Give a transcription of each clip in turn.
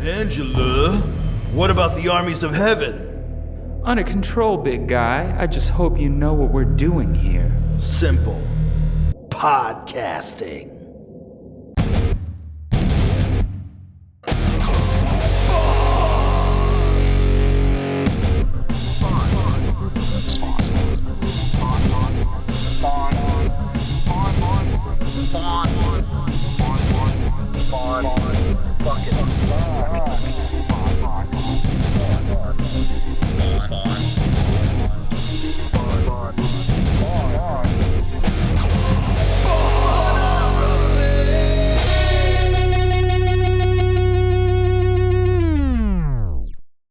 Angela, what about the armies of heaven? Under control, big guy. I just hope you know what we're doing here. Simple. Podcasting.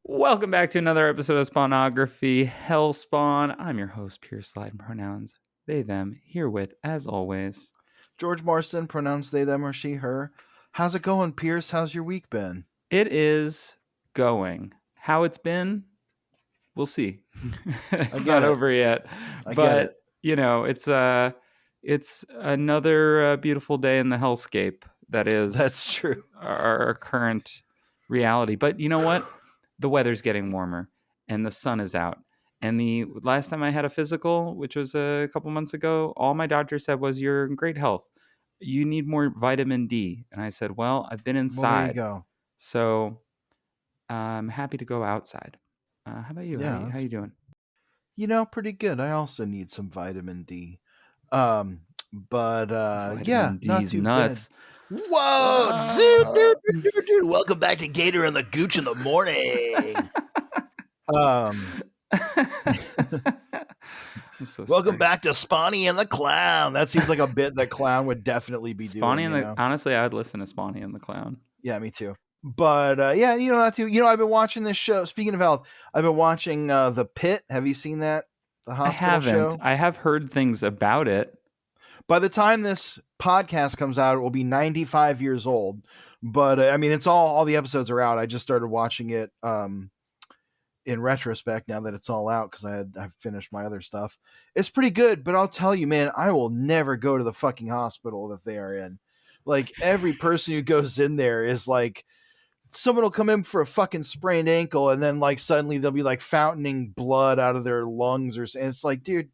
Welcome back to another episode of Spawnography Hellspawn. I'm your host, Pierce Slide, pronouns they, them, here with, as always, George Marston, pronouns they, them, or she, her. How's it going, Pierce? How's your week been? It is going. How it's been, we'll see. It's not over yet. But, you know, it's another beautiful day in the hellscape That's true. Our current reality. But you know what? The weather's getting warmer and the sun is out. And the last time I had a physical, which was a couple months ago, all my doctor said was, you're in great health. You need more vitamin D. And I said, well, I've been inside. Well, there you go. So I'm happy to go outside. How about you? Yeah, how you doing? You know, pretty good. I also need some vitamin D. Vitamin yeah, D's not too nuts. bad. Whoa, dude. Welcome back to Gator and the Gooch in the morning. I'm so Welcome sorry. back to Spawny and the Clown. That seems like a bit that Clown would definitely be Spawny doing. and the honestly, I would listen to Spawny and the Clown. Yeah, me too. But yeah, you know, not too. You know, I've been watching this show. Speaking of health, I've been watching The Pit. Have you seen that? The hospital show. I have heard things about it. By the time this podcast comes out, it will be 95 years old. But I mean, it's all the episodes are out. I just started watching it in retrospect now that it's all out because I've finished my other stuff. It's pretty good, but I'll tell you, man, I will never go to the fucking hospital that they are in. Like, every person who goes in there is like, someone will come in for a fucking sprained ankle, and then like suddenly they'll be like fountaining blood out of their lungs, and it's like, dude,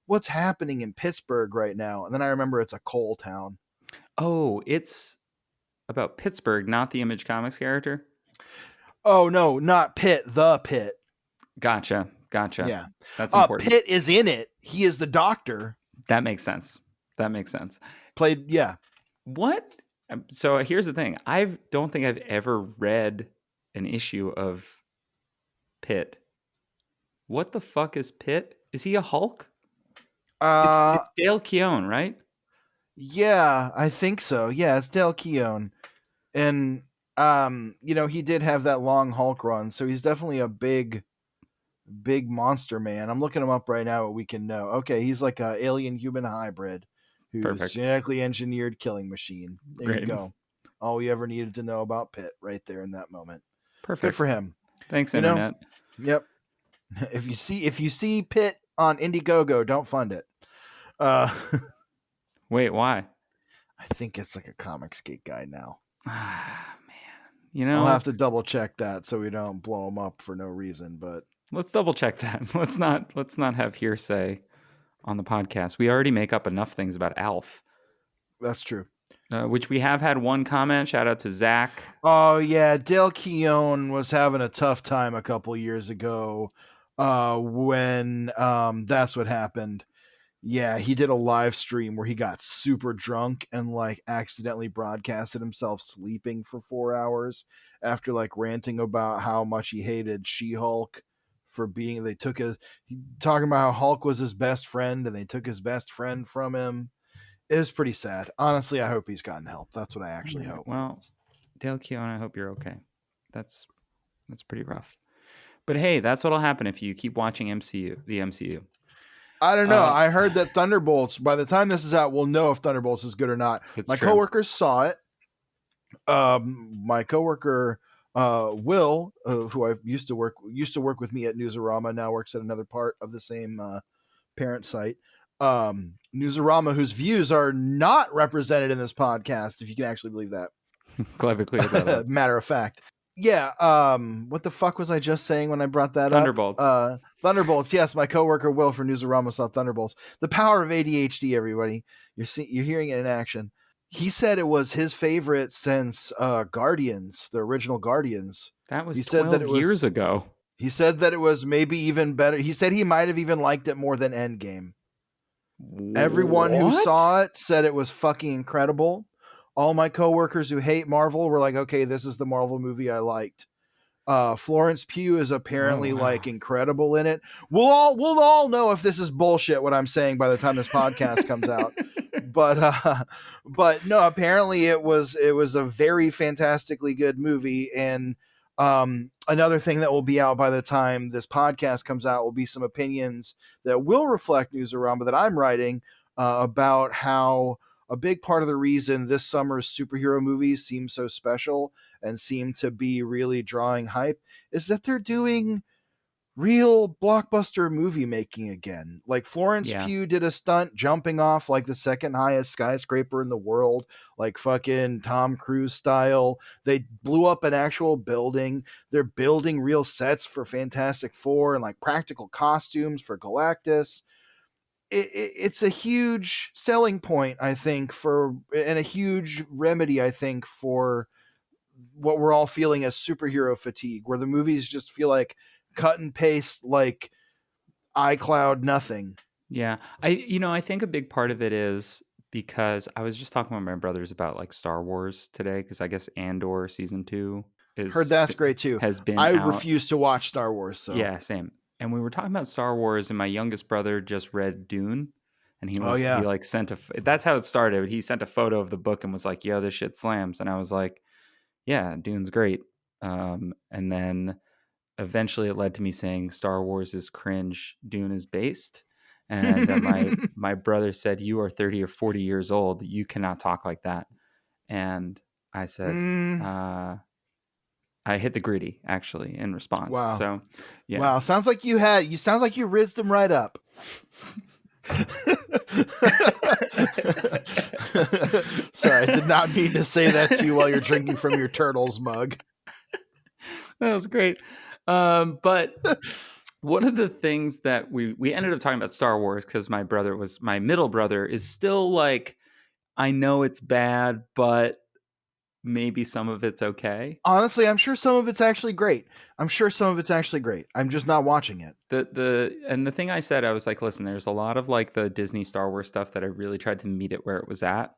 what's happening in Pittsburgh right now? And then I remember it's a coal town. Oh, it's about Pittsburgh, not the Image Comics character. Oh no, not Pitt, the Pit. Gotcha. Yeah, that's important. Pitt is in it. He is the doctor. That makes sense. Played, yeah. What? So here's the thing. I don't think I've ever read an issue of Pitt. What the fuck is Pitt? Is he a Hulk? It's Dale Keown, right? Yeah, I think so. Yeah, it's Dale Keown. And you know, he did have that long Hulk run, so he's definitely a big monster man. I'm looking him up right now, what we can know. Okay, he's like a alien human hybrid who's Perfect. Genetically engineered killing machine. There Great. You go. All we ever needed to know about Pitt right there in that moment. Perfect. Good for him. Thanks, Internet. Yep. If you see Pitt on Indiegogo, don't fund it. Wait, why? I think it's like a Comicsgate guy now. Ah, man. You know, I'll have to double check that so we don't blow him up for no reason, but let's double check that. Let's not have hearsay on the podcast. We already make up enough things about Alf. That's true. Which we have had one comment. Shout out to Zach. Oh yeah, Dale Keown was having a tough time a couple years ago when that's what happened. Yeah, he did a live stream where he got super drunk and like accidentally broadcasted himself sleeping for 4 hours after like ranting about how much he hated She-Hulk for being, talking about how Hulk was his best friend and they took his best friend from him. It was pretty sad. Honestly, I hope he's gotten help. That's what I actually hope. Well, Dale Keown, I hope you're okay. That's pretty rough. But hey, that's what'll happen if you keep watching the MCU. I don't know. I heard that Thunderbolts, by the time this is out, we'll know if Thunderbolts is good or not. My coworkers saw it. My coworker Will, who I used to work with me at Newsarama, now works at another part of the same parent site. Newsarama, whose views are not represented in this podcast, if you can actually believe that. Glad we cleared that up. Matter of fact. Yeah, what the fuck was I just saying when I brought that up? Thunderbolts. Thunderbolts. Yes, my coworker Will from Newsarama saw Thunderbolts. The power of ADHD, everybody. You're hearing it in action. He said it was his favorite since Guardians, the original Guardians. That was He said that 12 it years was ago. he said that it was maybe even better. He said he might have even liked it more than Endgame. Everyone who What? saw it said it was fucking incredible. All my coworkers who hate Marvel were like, okay, this is the Marvel movie I liked. Florence Pugh is apparently Oh, wow. like incredible in it. We'll all know if this is bullshit what I'm saying by the time this podcast comes out. But no, apparently it was a very fantastically good movie. And another thing that will be out by the time this podcast comes out will be some opinions that will reflect Newsarama, but that I'm writing about how a big part of the reason this summer's superhero movies seem so special and seem to be really drawing hype is that they're doing real blockbuster movie making again. Like Florence Yeah. Pugh did a stunt jumping off like the second highest skyscraper in the world, like fucking Tom Cruise style. They blew up an actual building. They're building real sets for Fantastic Four and like practical costumes for Galactus. It's a huge selling point, I think, and a huge remedy, I think, for what we're all feeling as superhero fatigue, where the movies just feel like cut and paste, like iCloud nothing. Yeah. I think a big part of it is because I was just talking with my brothers about like Star Wars today, because I guess Andor season 2 Heard that's great too. has been I out. refuse to watch Star Wars, so Yeah, same. And we were talking about Star Wars, and my youngest brother just read Dune, and Oh he yeah. like sent that's how it started. He sent a photo of the book and was like, "Yo, this shit slams," and I was like, "Yeah, Dune's great." And then eventually it led to me saying Star Wars is cringe, Dune is based. And my brother said, "You are 30 or 40 years old. You cannot talk like that." And I said, I hit the gritty actually in response. Wow. So, yeah. Wow, sounds like you rizzed them right up. Sorry, I did not mean to say that to you while you're drinking from your Turtles mug. That was great. But one of the things that we ended up talking about Star Wars, because my middle brother is still like, I know it's bad, but maybe some of it's okay. Honestly, I'm sure some of it's actually great. I'm just not watching it. The thing I said, I was like, listen, there's a lot of like the Disney Star Wars stuff that I really tried to meet it where it was at,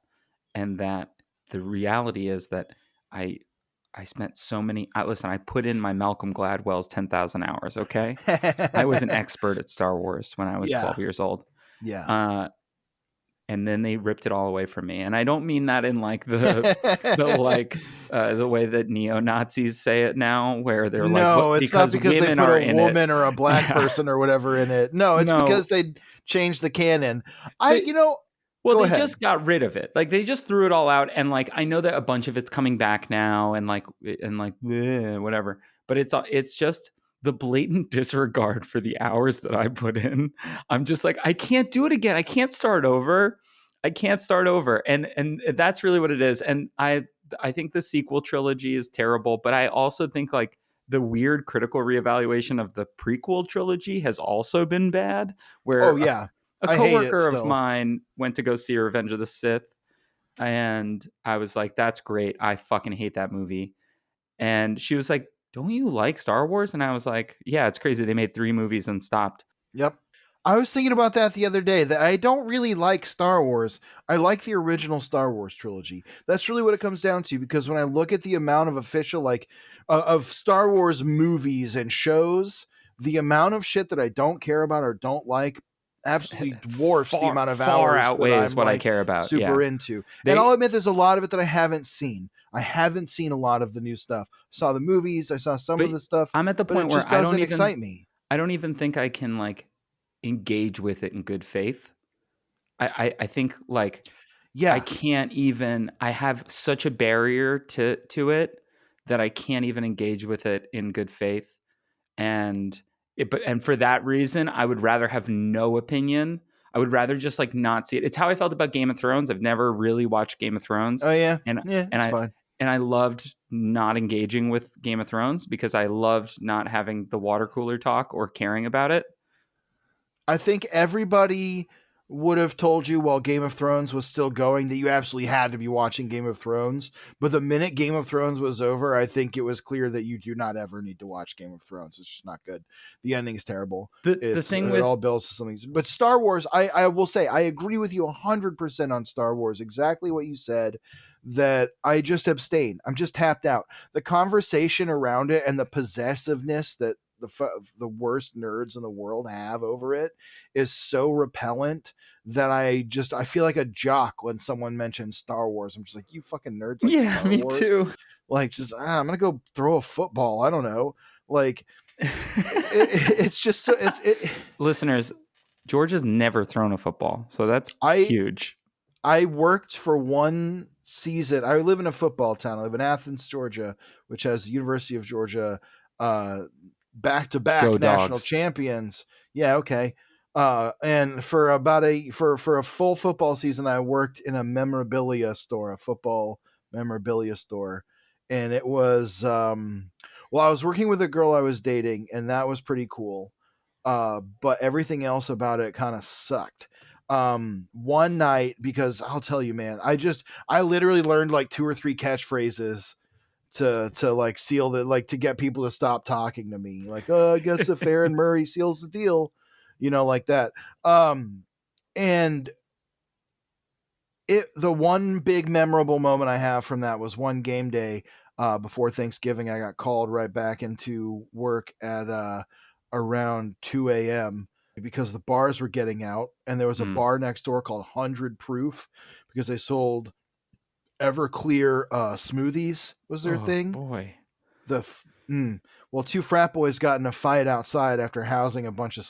and that the reality is that I spent so many. Listen, I put in my Malcolm Gladwell's 10,000 hours. Okay, I was an expert at Star Wars when I was 12 years old. Yeah. And then they ripped it all away from me, and I don't mean that in like the way that neo-Nazis say it now, where they're no, it's not because they put a woman or a black Yeah. person or whatever in it. No, it's because they changed the canon. Well, Go they ahead. just got rid of it. Like they just threw it all out, and like I know that a bunch of it's coming back now, and whatever. But it's just the blatant disregard for the hours that I put in. I'm just like, I can't do it again. I can't start over. And that's really what it is. And I think the sequel trilogy is terrible, but I also think like the weird critical reevaluation of the prequel trilogy has also been bad. Where Oh yeah. a coworker of mine went to go see Revenge of the Sith, and I was like, "That's great. I fucking hate that movie." And she was like, "Don't you like Star Wars?" And I was like, "Yeah, it's crazy. They made 3 movies and stopped." Yep. I was thinking about that the other day, that I don't really like Star Wars. I like the original Star Wars trilogy. That's really what it comes down to, because when I look at the amount of official, of Star Wars movies and shows, the amount of shit that I don't care about or don't like absolutely dwarfs the amount of far hours outweighs that I'm what I care about. Super into. And I'll admit there's a lot of it that I haven't seen. I haven't seen a lot of the new stuff. I saw the movies, I saw some of the stuff. I'm at the point where it just doesn't excite me. I don't even think I can like engage with it in good faith. I think like I can't even. I have such a barrier to it that I can't even engage with it in good faith. And for that reason, I would rather have no opinion. I would rather just like not see it. It's how I felt about Game of Thrones. I've never really watched Game of Thrones. Oh yeah, and it's fine. And I loved not engaging with Game of Thrones because I loved not having the water cooler talk or caring about it. I think everybody would have told you while Game of Thrones was still going that you absolutely had to be watching Game of Thrones. But the minute Game of Thrones was over, I think it was clear that you do not ever need to watch Game of Thrones. It's just not good. The ending is terrible. The thing it with all builds to something. But Star Wars, I will say, I agree with you 100% on Star Wars. Exactly what you said. That I just abstain. I'm just tapped out. The conversation around it and the possessiveness that the worst nerds in the world have over it is so repellent that I feel like a jock when someone mentions Star Wars. I'm just like, you fucking nerds like yeah, Star me Wars. too. Like, just I'm gonna go throw a football. I don't know. Like, it's just so Listeners, George has never thrown a football, so that's huge. I worked for one season. I live in a football town. I live in Athens, Georgia, which has the University of Georgia back-to-back Go national Dogs. champions. Yeah, okay. And for about for a full football season, I worked in a memorabilia store, a football memorabilia store, and it was well, I was working with a girl I was dating, and that was pretty cool. But everything else about it kind of sucked. One night, because I'll tell you, man, I literally learned like 2 or 3 catchphrases to like seal the, like, to get people to stop talking to me, like, oh, I guess if Aaron Murray seals the deal, like that. And the one big memorable moment I have from that was one game day before Thanksgiving. I got called right back into work at around 2 a.m. because the bars were getting out, and there was a bar next door called 100 Proof because they sold Everclear smoothies was their thing. Boy. Well, 2 frat boys got in a fight outside after housing a bunch of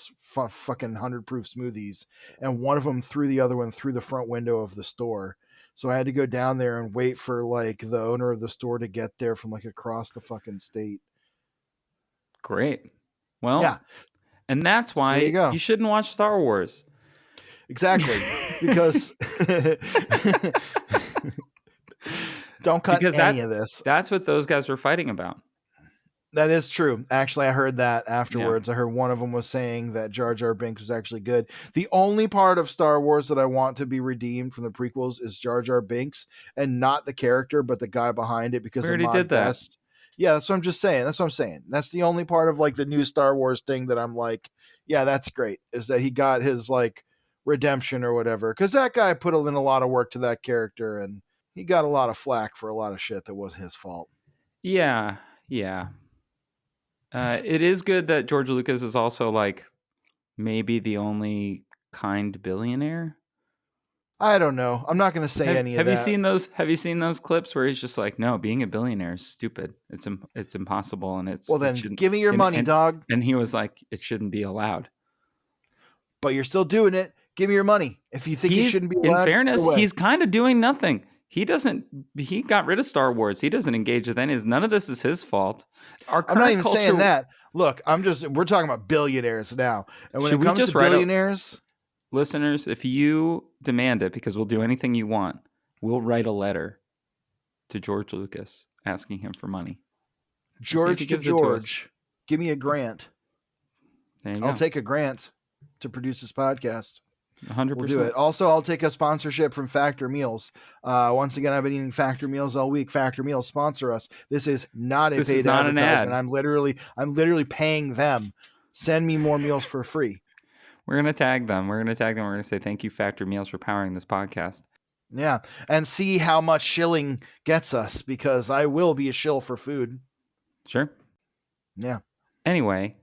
fucking 100 Proof smoothies, and one of them threw the other one through the front window of the store. So I had to go down there and wait for like the owner of the store to get there from like across the fucking state. Great. Well, yeah. And that's why so you shouldn't watch Star Wars. Exactly. Because don't cut any of this. That's what those guys were fighting about. That is true. Actually, I heard that afterwards. Yeah. I heard one of them was saying that Jar Jar Binks was actually good. The only part of Star Wars that I want to be redeemed from the prequels is Jar Jar Binks, and not the character, but the guy behind it, because we already did that. Best. Yeah, that's what I'm just saying. That's what I'm saying. That's the only part of like the new Star Wars thing that I'm like, yeah, that's great, is that he got his like redemption or whatever. Because that guy put in a lot of work to that character, and he got a lot of flack for a lot of shit that was his fault. Yeah, yeah. It is good that George Lucas is also like maybe the only kind billionaire. I don't know. I'm not going to say any of that. Have you seen those clips where he's just like, no, being a billionaire is stupid. It's impossible, and it's well. Then give me your money, dog. And he was like, it shouldn't be allowed. But you're still doing it. Give me your money. If you think you shouldn't be allowed. In fairness, he's kind of doing nothing. He got rid of Star Wars. He doesn't engage with any. None of this is his fault. I'm not even saying that. Look, we're talking about billionaires now. And when it comes to billionaires, listeners, if you demand it, because we'll do anything you want, we'll write a letter to George Lucas asking him for money. George, give me a grant. There you go. I'll take a grant to produce this podcast. 100%. We'll do it. Also, I'll take a sponsorship from Factor Meals. Once again, I've been eating Factor Meals all week. Factor Meals sponsor us. This is not a paid advertisement. An ad. I'm literally paying them. Send me more meals for free. We're gonna tag them. We're gonna say thank you, Factor Meals, for powering this podcast. Yeah, and see how much shilling gets us, because I will be a shill for food. Sure. Yeah. Anyway,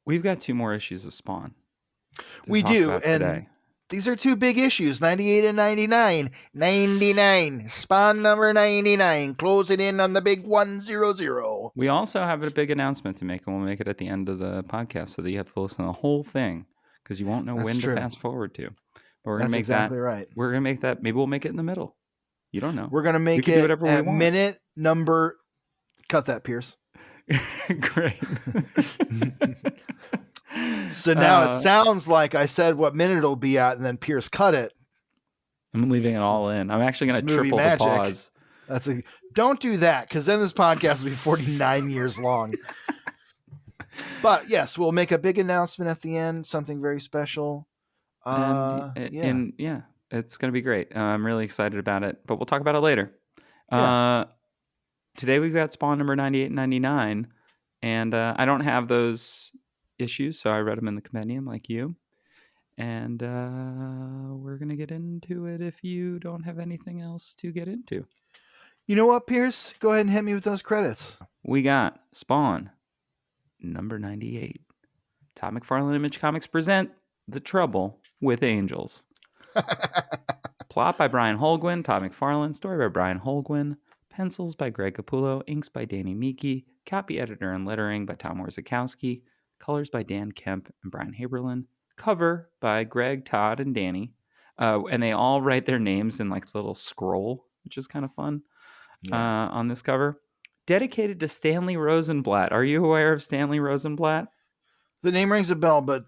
we've got 2 more issues of Spawn. We do, and these are 2 big issues, 98 and 99. 99, Spawn number 99, closing in on the big 100. We also have a big announcement to make, and we'll make it at the end of the podcast so that you have to listen to the whole thing, because you won't know when to fast forward to. But we're going to make exactly that right. We're going to make that. Maybe we'll make it in the middle. You don't know. We're going to make it at minute number. Cut that, Pierce. Great. So now it sounds like I said what minute it'll be at, and then Pierce cut it. I'm leaving it all in. I'm actually going to triple the pause. Don't do that, because then this podcast will be 49 years long. But yes, we'll make a big announcement at the end, something very special. And Yeah. it's going to be great. I'm really excited about it, but we'll talk about it later. Yeah. Today we've got Spawn number 98 and 99, and I don't have those issues, so I read them in the compendium like you. And we're going to get into it if you don't have anything else to get into. You know what, Pierce? Go ahead and hit me with those credits. We got Spawn number 98. Todd McFarlane Image Comics present The Trouble with Angels. Plot by Brian Holguin, Todd McFarlane. Story by Brian Holguin. Pencils by Greg Capullo. Inks by Danny Meeke. Copy editor and lettering by Tom Warzakowski. Colors by Dan Kemp and Brian Haberlin. Cover by Greg, Todd, and Danny. And they all write their names in like a little scroll, which is kind of fun on this cover. Dedicated to Stanley Rosenblatt. Are you aware of Stanley Rosenblatt? The name rings a bell, but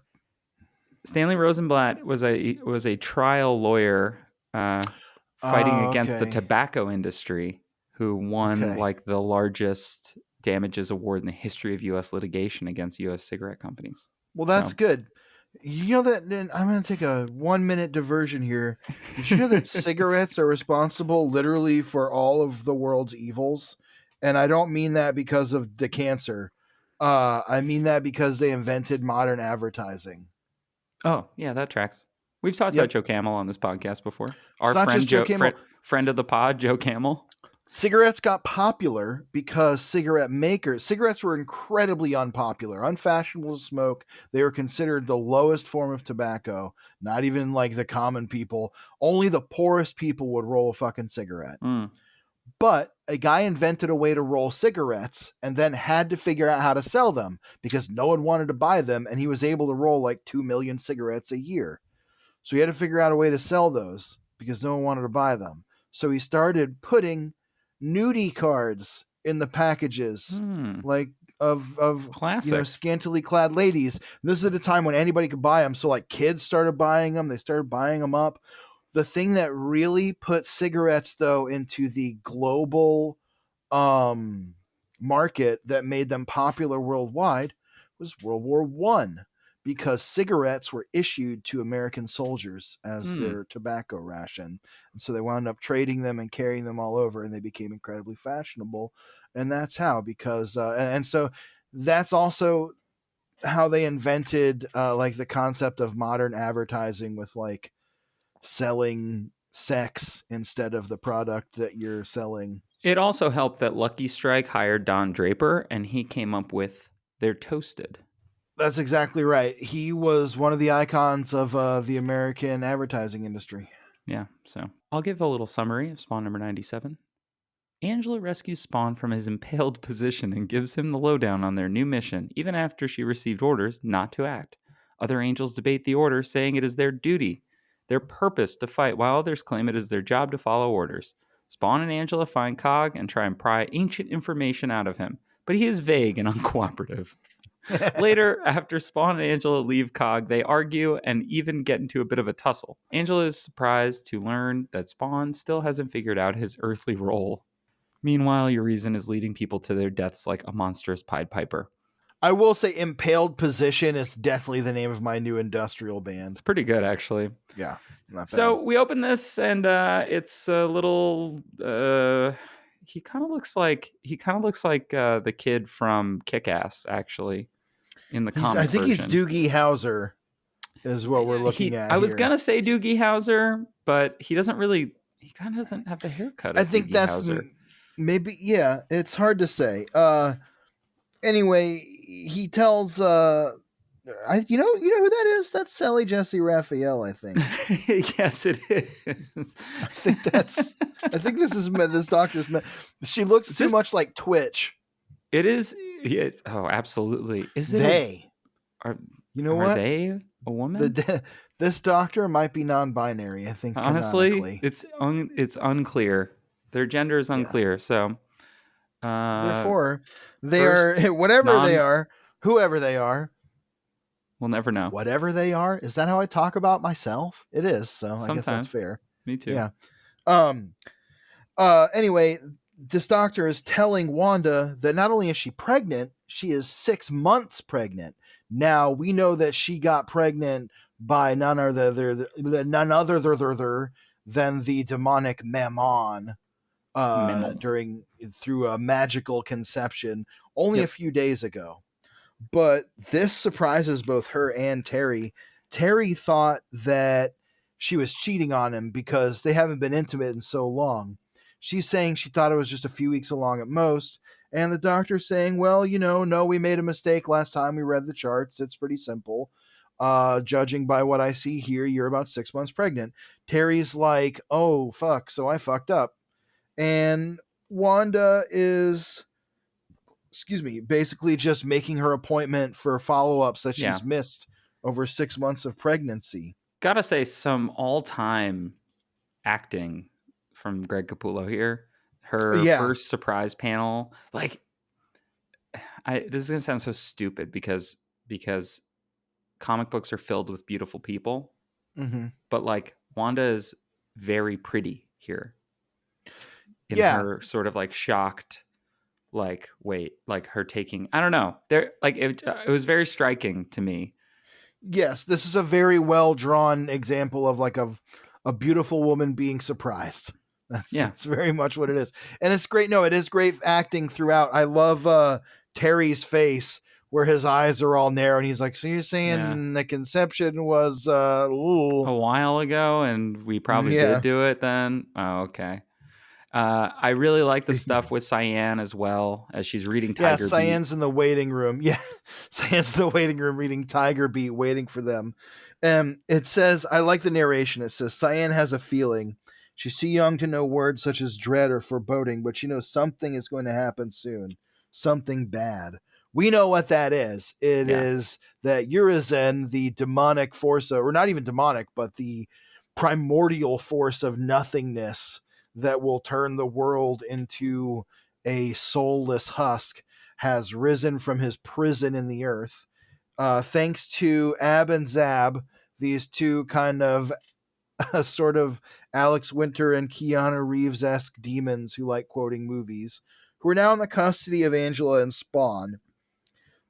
Stanley Rosenblatt was a trial lawyer fighting against the tobacco industry, who won like the largest damages award in the history of U.S. litigation against U.S. cigarette companies. Well, that's good. You know that, then I'm going to take a 1-minute diversion here. Did you know that cigarettes are responsible literally for all of the world's evils? And I don't mean that because of the cancer. I mean that because they invented modern advertising. Oh, yeah, that tracks. We've talked about Joe Camel on this podcast before. Our friend of the pod, Joe Camel. Cigarettes got popular because cigarettes were incredibly unpopular, unfashionable to smoke. They were considered the lowest form of tobacco, not even like the common people. Only the poorest people would roll a fucking cigarette. But a guy invented a way to roll cigarettes and then had to figure out how to sell them because no one wanted to buy them, and he was able to roll like 2 million cigarettes a year. So he had to figure out a way to sell those because no one wanted to buy them. So he started putting nudie cards in the packages, like of scantily clad ladies. This is at a time when anybody could buy them, so like kids started buying them. They started buying them up. The thing that really put cigarettes though into the global market that made them popular worldwide was World War I, because cigarettes were issued to American soldiers as their tobacco ration. And so they wound up trading them and carrying them all over, and they became incredibly fashionable. And that's how, because, and so that's also how they invented like the concept of modern advertising with like selling sex instead of the product that you're selling. It also helped that Lucky Strike hired Don Draper, and he came up with They're Toasted. That's exactly right. He was one of the icons of the American advertising industry. Yeah, so I'll give a little summary of Spawn number 97. Angela rescues Spawn from his impaled position and gives him the lowdown on their new mission, even after she received orders not to act. Other angels debate the order, saying it is their duty, their purpose to fight, while others claim it is their job to follow orders. Spawn and Angela find Cog and try and pry ancient information out of him, but he is vague and uncooperative. Later, after Spawn and Angela leave Cog, they argue and even get into a bit of a tussle. Angela is surprised to learn that Spawn still hasn't figured out his earthly role. Meanwhile, Urizen is leading people to their deaths like a monstrous Pied Piper. I will say Impaled Position is definitely the name of my new industrial band. It's pretty good, actually. Yeah, not bad. So we open this, and it's a little... he kind of looks like the kid from Kick-Ass, actually, in the comic I think version. He's Doogie Howser is what we're looking at I was going to say Doogie Howser, but he doesn't really... He kind of doesn't have the haircut of I think Doogie that's... Howser. Maybe, yeah, it's hard to say. Anyway, he tells... you know who that is? That's Sally Jesse Raphael, I think. Yes, it is. I think this is this doctor's. She looks too much like Twitch. It is. Yeah, oh, absolutely. Is it? They Are what? Are they a woman? This doctor might be non-binary. I think. Honestly, it's unclear. Their gender is unclear. Yeah. So, therefore, they are whatever they are, whoever they are. We'll never know. Whatever they are. Is that how I talk about myself? It is. So sometimes. I guess that's fair. Me too. Yeah. Anyway, this doctor is telling Wanda that not only is she pregnant, she is 6 months pregnant. Now we know that she got pregnant by none other than the demonic Mammon Mammon. during through a magical conception only a Yep. few days ago. But this surprises both her and Terry. Terry thought that she was cheating on him because they haven't been intimate in so long. She's saying she thought it was just a few weeks along at most. And the doctor's saying, well, no, we made a mistake last time we read the charts. It's pretty simple. Judging by what I see here, you're about 6 months pregnant. Terry's like, oh, fuck, so I fucked up. And Wanda is, excuse me, basically just making her appointment for follow-ups that Yeah. she's missed over 6 months of pregnancy. Gotta say, some all-time acting from Greg Capullo here. Her Yeah. first surprise panel, like, this is gonna sound so stupid because comic books are filled with beautiful people, Mm-hmm. but like Wanda is very pretty here in Yeah. her sort of like shocked, like, wait, like her taking, I don't know, there, like it was very striking to me. Yes, this is a very well drawn example of like a beautiful woman being surprised. That's very much what it is. And it's great. No, it is great acting throughout. I love Terry's face where his eyes are all narrow and he's like, so you're saying the conception was a while ago and we probably did do it then? Oh, okay. I really like the stuff with Cyan as well, as she's reading Tiger Beat. Cyan's in the waiting room. Yeah, Cyan's in the waiting room reading Tiger Beat, waiting for them. It says, I like the narration. It says, Cyan has a feeling. She's too young to know words such as dread or foreboding, but she knows something is going to happen soon. Something bad. We know what that is. It is that Urizen, the demonic force, or not even demonic, but the primordial force of nothingness that will turn the world into a soulless husk, has risen from his prison in the earth. Thanks to Ab and Zab, these two kind of sort of Alex Winter and Keanu Reeves-esque demons who like quoting movies, who are now in the custody of Angela and Spawn.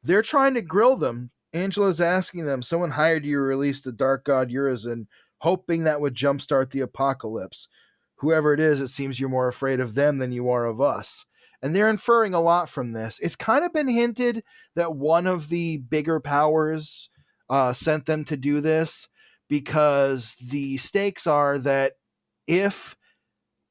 They're trying to grill them. Angela's asking them, someone hired you to release the dark god Urizen, hoping that would jumpstart the apocalypse. Whoever it is, it seems you're more afraid of them than you are of us. And they're inferring a lot from this. It's kind of been hinted that one of the bigger powers sent them to do this because the stakes are that if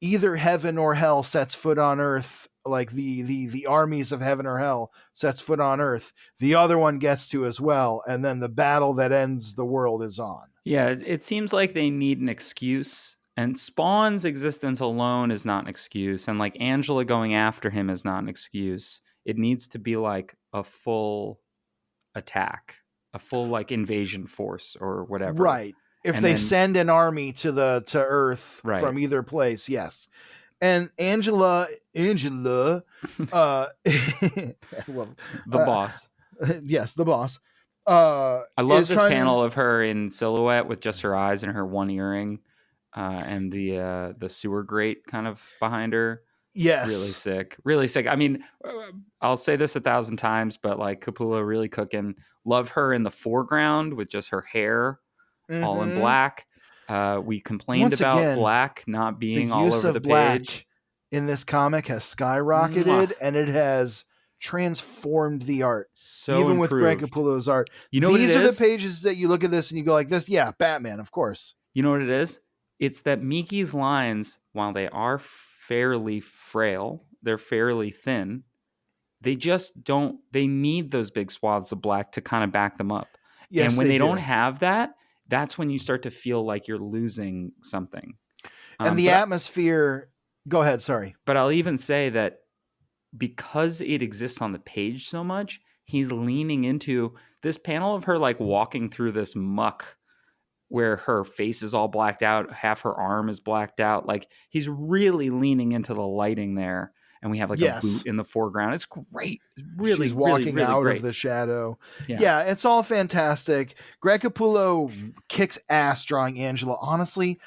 either heaven or hell sets foot on earth, like the armies of heaven or hell sets foot on earth, the other one gets to as well, and then the battle that ends the world is on. Yeah, it seems like they need an excuse, and Spawn's existence alone is not an excuse, and like Angela going after him is not an excuse. It needs to be like a full attack, a full like invasion force or whatever. Right. If they send an army to Earth from either place, yes. And Angela, the boss. Yes, the boss. I love this panel of her in silhouette with just her eyes and her one earring, and the sewer grate kind of behind her. Yes, really sick, really sick. I mean, I'll say this 1,000 times, but like Capullo really cooking. Love her in the foreground with just her hair all in black. We complained about black not being all over the page. In this comic has skyrocketed, and it has transformed the art. So even improved. With Greg Capullo's art, you know these are the pages that you look at this and you go like this. Yeah, Batman, of course. You know what it is? It's that Miki's lines, while they are fairly frail, they're fairly thin. They just don't. They need those big swaths of black to kind of back them up. Yes, and when they don't have that, that's when you start to feel like you're losing something. And the atmosphere. Go ahead, sorry. But I'll even say that because it exists on the page so much, he's leaning into this panel of her like walking through this muck where her face is all blacked out, half her arm is blacked out. Like he's really leaning into the lighting there. And we have like a boot in the foreground. It's great. It's really, she's walking really, really out great. of the shadow. Yeah, it's all fantastic. Greg Capullo kicks ass drawing Angela. Honestly,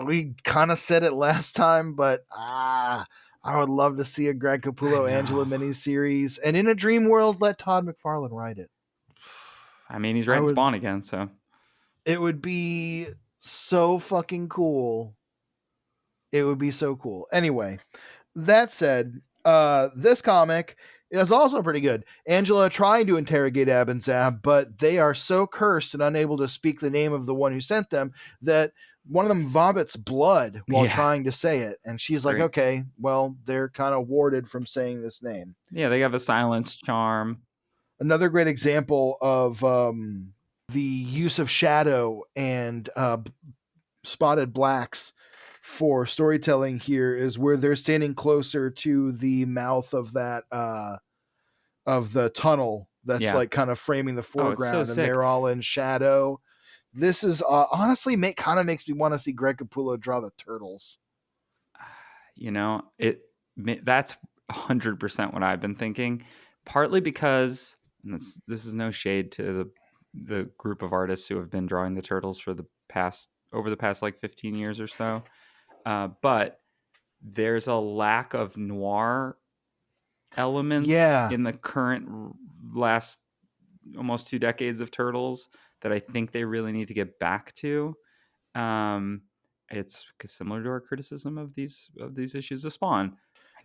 We kind of said it last time, but I would love to see a Greg I Capullo Angela know. miniseries, and in a dream world, let Todd McFarlane write it. I mean, he's I writing would. Spawn again, so It would be so fucking cool. It would be so cool. Anyway, that said, this comic is also pretty good. Angela trying to interrogate Ab and Zab, but they are so cursed and unable to speak the name of the one who sent them that one of them vomits blood while yeah, trying to say it. And it's she's like, great. okay, well, they're kind of warded from saying this name. Yeah, they have a silence charm. Another great example of the use of shadow and spotted blacks for storytelling here is where they're standing closer to the mouth of that of the tunnel that's Yeah. like kind of framing the Oh, it's so foreground, and sick. they're all in shadow. This is honestly kind of makes me want to see Greg Capullo draw the turtles. You know, that's 100% what I've been thinking. Partly because and this is no shade to the group of artists who have been drawing the turtles for the past over the past like 15 years or so. But there's a lack of noir elements Yeah, in the current last almost 2 decades of turtles that I think they really need to get back to. Um, it's similar to our criticism of these issues of Spawn.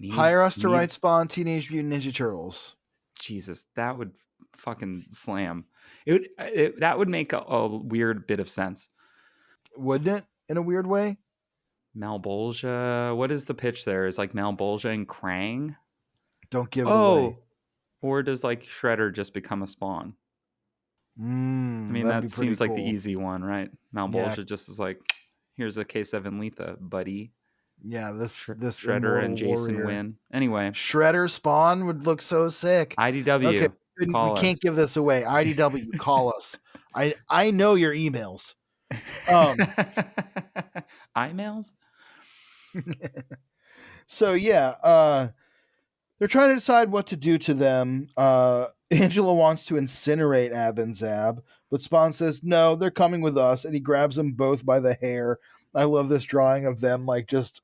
I hire us to need write Spawn Teenage Mutant Ninja Turtles. Jesus. That would fucking slam. That would make a weird bit of sense. Wouldn't it, in a weird way? Malbolgia. What is the pitch there? Is like Malbolgia and Krang? Don't give it away. Oh, or does like Shredder just become a Spawn? I mean, That'd be that pretty seems like the cool. easy one, right? Yeah, Malbolgia just is like, here's a K7 Letha, buddy. yeah. This Shredder and immortal Jason warrior. win. Anyway, Shredder Spawn would look so sick. Okay, IDW, we call can't us. give this away. IDW, call us. I know your emails. Um. iMails? So yeah. They're trying to decide what to do to them. Angela wants to incinerate Ab and Zab, but Spawn says no. They're coming with us, and he grabs them both by the hair. I love this drawing of them like just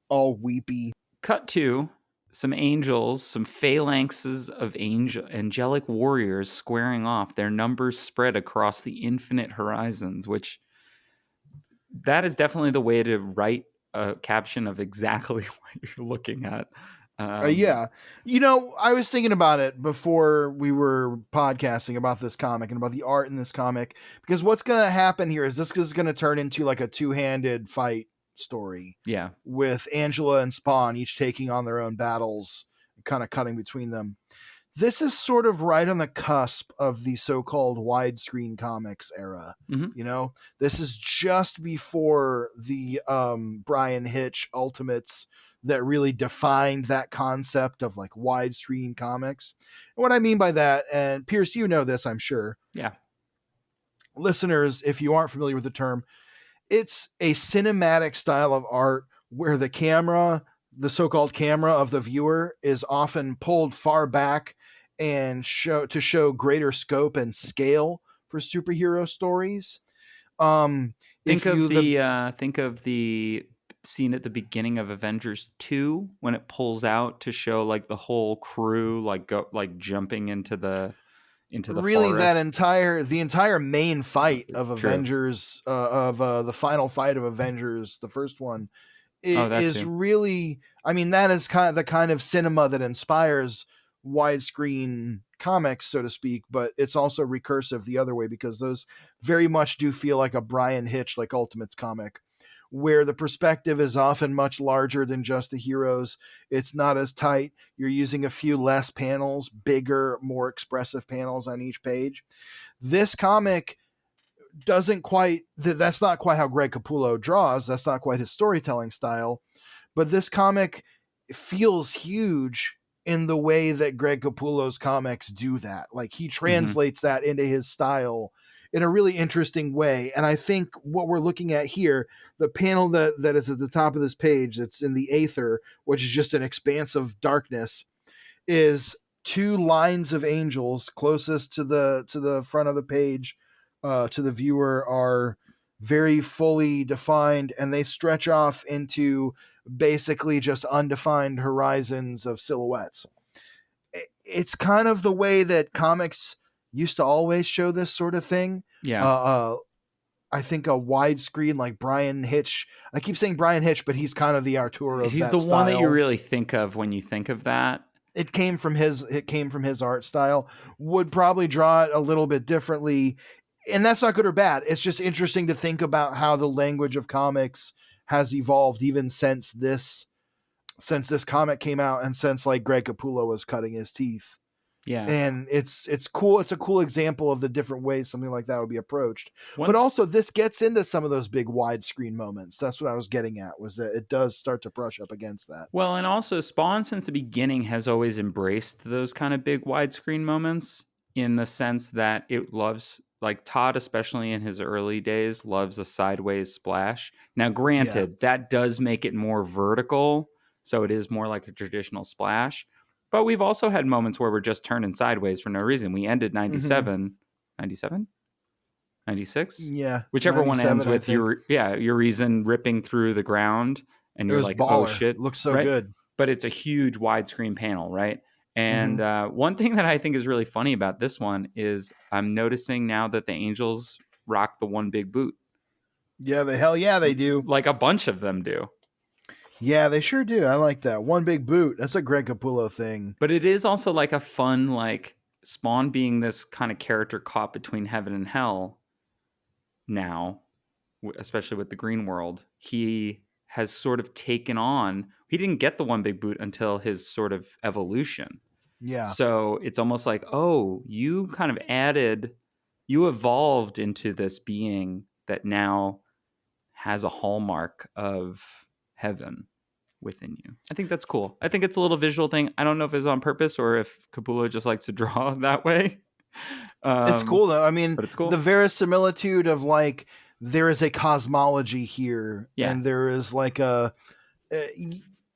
all weepy. Cut to some angels, some phalanxes of angelic warriors squaring off, their numbers spread across the infinite horizons, which that is definitely the way to write a caption of exactly what you're looking at. Yeah. I was thinking about it before we were podcasting about this comic and about the art in this comic, because what's going to happen here is this is going to turn into like a two-handed fight story Yeah. with Angela and Spawn each taking on their own battles, kind of cutting between them. This is sort of right on the cusp of the so-called widescreen comics era. Mm-hmm. This is just before the Brian Hitch Ultimates that really defined that concept of like widescreen comics. And what I mean by that, and Pierce, you know this, I'm sure. Yeah. Listeners, if you aren't familiar with the term, it's a cinematic style of art where the camera, the so-called camera of the viewer, is often pulled far back and show greater scope and scale for superhero stories. Think If of you the scene at the beginning of Avengers 2 when it pulls out to show like the whole crew like jumping into the really that forest. entire main fight of True. Avengers of the final fight of Avengers, the first one, Oh, that is too. really, I mean, that is kind of the kind of cinema that inspires widescreen comics, so to speak, but it's also recursive the other way, because those very much do feel like a Brian Hitch like Ultimates comic, where the perspective is often much larger than just the heroes. It's not as tight. You're using a few less panels, bigger, more expressive panels on each page. This comic doesn't quite, that's not quite how Greg Capullo draws. That's not quite his storytelling style. But this comic feels huge in the way that Greg Capullo's comics do that. Like he Mm-hmm. translates that into his style in a really interesting way. And I think what we're looking at here, the panel that is at the top of this page, that's in the Aether, which is just an expanse of darkness, is two lines of angels closest to the front of the page, to the viewer, are very fully defined, and they stretch off into basically just undefined horizons of silhouettes. It's kind of the way that comics used to always show this sort of thing. Yeah. I think a widescreen like Brian Hitch. I keep saying Brian Hitch, but he's kind of the auteur of He's the that one that you style. really think of when you think of that. It came from his art style. Would probably draw it a little bit differently, and that's not good or bad. It's just interesting to think about how the language of comics has evolved even since this comic came out, and since like Greg Capullo was cutting his teeth. Yeah. And it's cool. It's a cool example of the different ways something like that would be approached. One But also this gets into some of those big widescreen moments. That's what I was getting at, was that it does start to brush up against that. Well, and also Spawn since the beginning has always embraced those kind of big widescreen moments, in the sense that it loves, like Todd, especially in his early days, loves a sideways splash. Now, granted, that does make it more vertical, so it is more like a traditional splash. But we've also had moments where we're just turning sideways for no reason. We ended 97, 97? 96? Yeah. Whichever one ends 97, I with think. Urizen ripping through the ground, and It you're was like, oh baller. shit, Looks so right? good. But it's a huge widescreen panel, right? And one thing that I think is really funny about this one is I'm noticing now that the Angels rock the one big boot. Yeah, they do. Like a bunch of them do. Yeah, they sure do. I like that. One big boot. That's a Greg Capullo thing. But it is also like a fun, like Spawn being this kind of character caught between heaven and hell now, especially with the Green World. He has sort of taken on, he didn't get the one big boot until his sort of evolution. Yeah. So it's almost like, oh, you kind of you evolved into this being that now has a hallmark of heaven within you. I think that's cool. I think it's a little visual thing. I don't know if it's on purpose or if Capullo just likes to draw that way. It's cool though. I mean, but it's cool. The verisimilitude of like, there is a cosmology here, and there is like a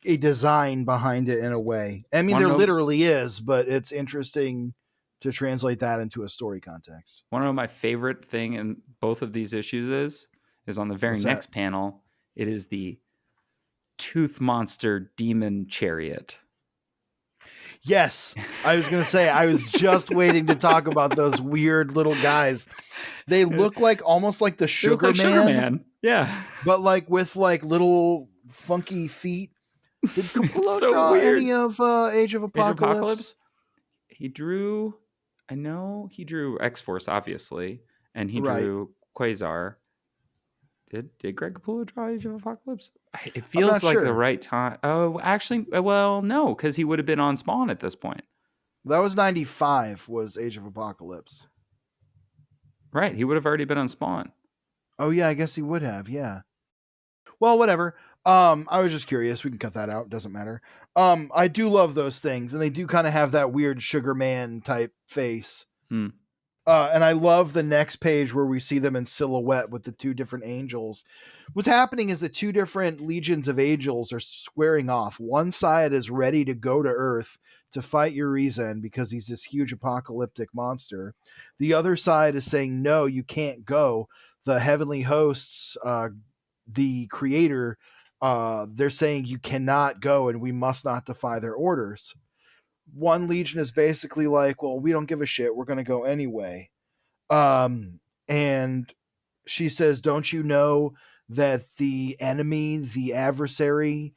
design behind it in a way. I mean, there literally is, but it's interesting to translate that into a story context. One of my favorite thing in both of these issues is on the very next panel. It is the Tooth Monster Demon Chariot. Yes, I was going to say, I was just waiting to talk about those weird little guys. They look like almost like the Sugar Man. Yeah. But like with like little funky feet. Did Capullo so draw weird. any of Age of Apocalypse? He drew, I know he drew X-Force, obviously, and he drew Quasar. Did Greg Capullo draw Age of Apocalypse? It feels like the right time. Oh, actually, well, no, because he would have been on Spawn at this point. That was 95, was Age of Apocalypse. Right, he would have already been on Spawn. Oh, yeah, I guess he would have, yeah. Well, whatever. I was just curious. We can cut that out. Doesn't matter. I do love those things, and they do kind of have that weird Sugar Man type face. And I love the next page where we see them in silhouette with the two different angels. What's happening is the two different legions of angels are squaring off. One side is ready to go to Earth to fight Urizen because he's this huge apocalyptic monster. The other side is saying, no, you can't go. The heavenly hosts, the creator, they're saying you cannot go and we must not defy their orders. One legion is basically like, well, we don't give a shit, we're going to go anyway. And she says, don't you know that the enemy, the adversary,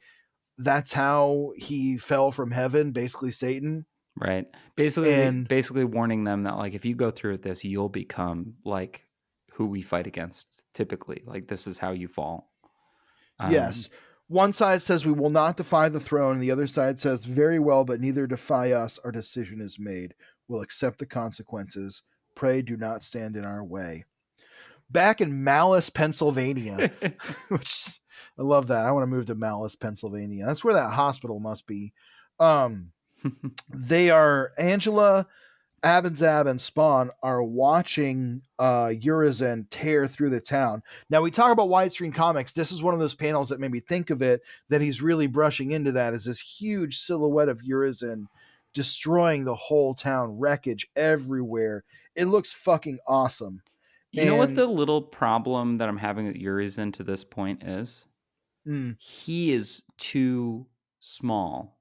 that's how he fell from heaven, basically Satan? Right. Basically warning them that like if you go through this, you'll become like who we fight against typically. Like this is how you fall. Yes. One side says we will not defy the throne, and the other side says, very well, but neither defy us. Our decision is made. We'll accept the consequences. Pray do not stand in our way. Back in Malice, Pennsylvania, which I love that. I want to move to Malice, Pennsylvania. That's where that hospital must be. They are Angela, Ab and Zab, and Spawn are watching Urizen tear through the town. Now, we talk about widescreen comics. This is one of those panels that made me think of it, that he's really brushing into that, is this huge silhouette of Urizen destroying the whole town, wreckage everywhere. It looks fucking awesome. You know what And the little problem that I'm having with Urizen to this point is? mm, He is too small.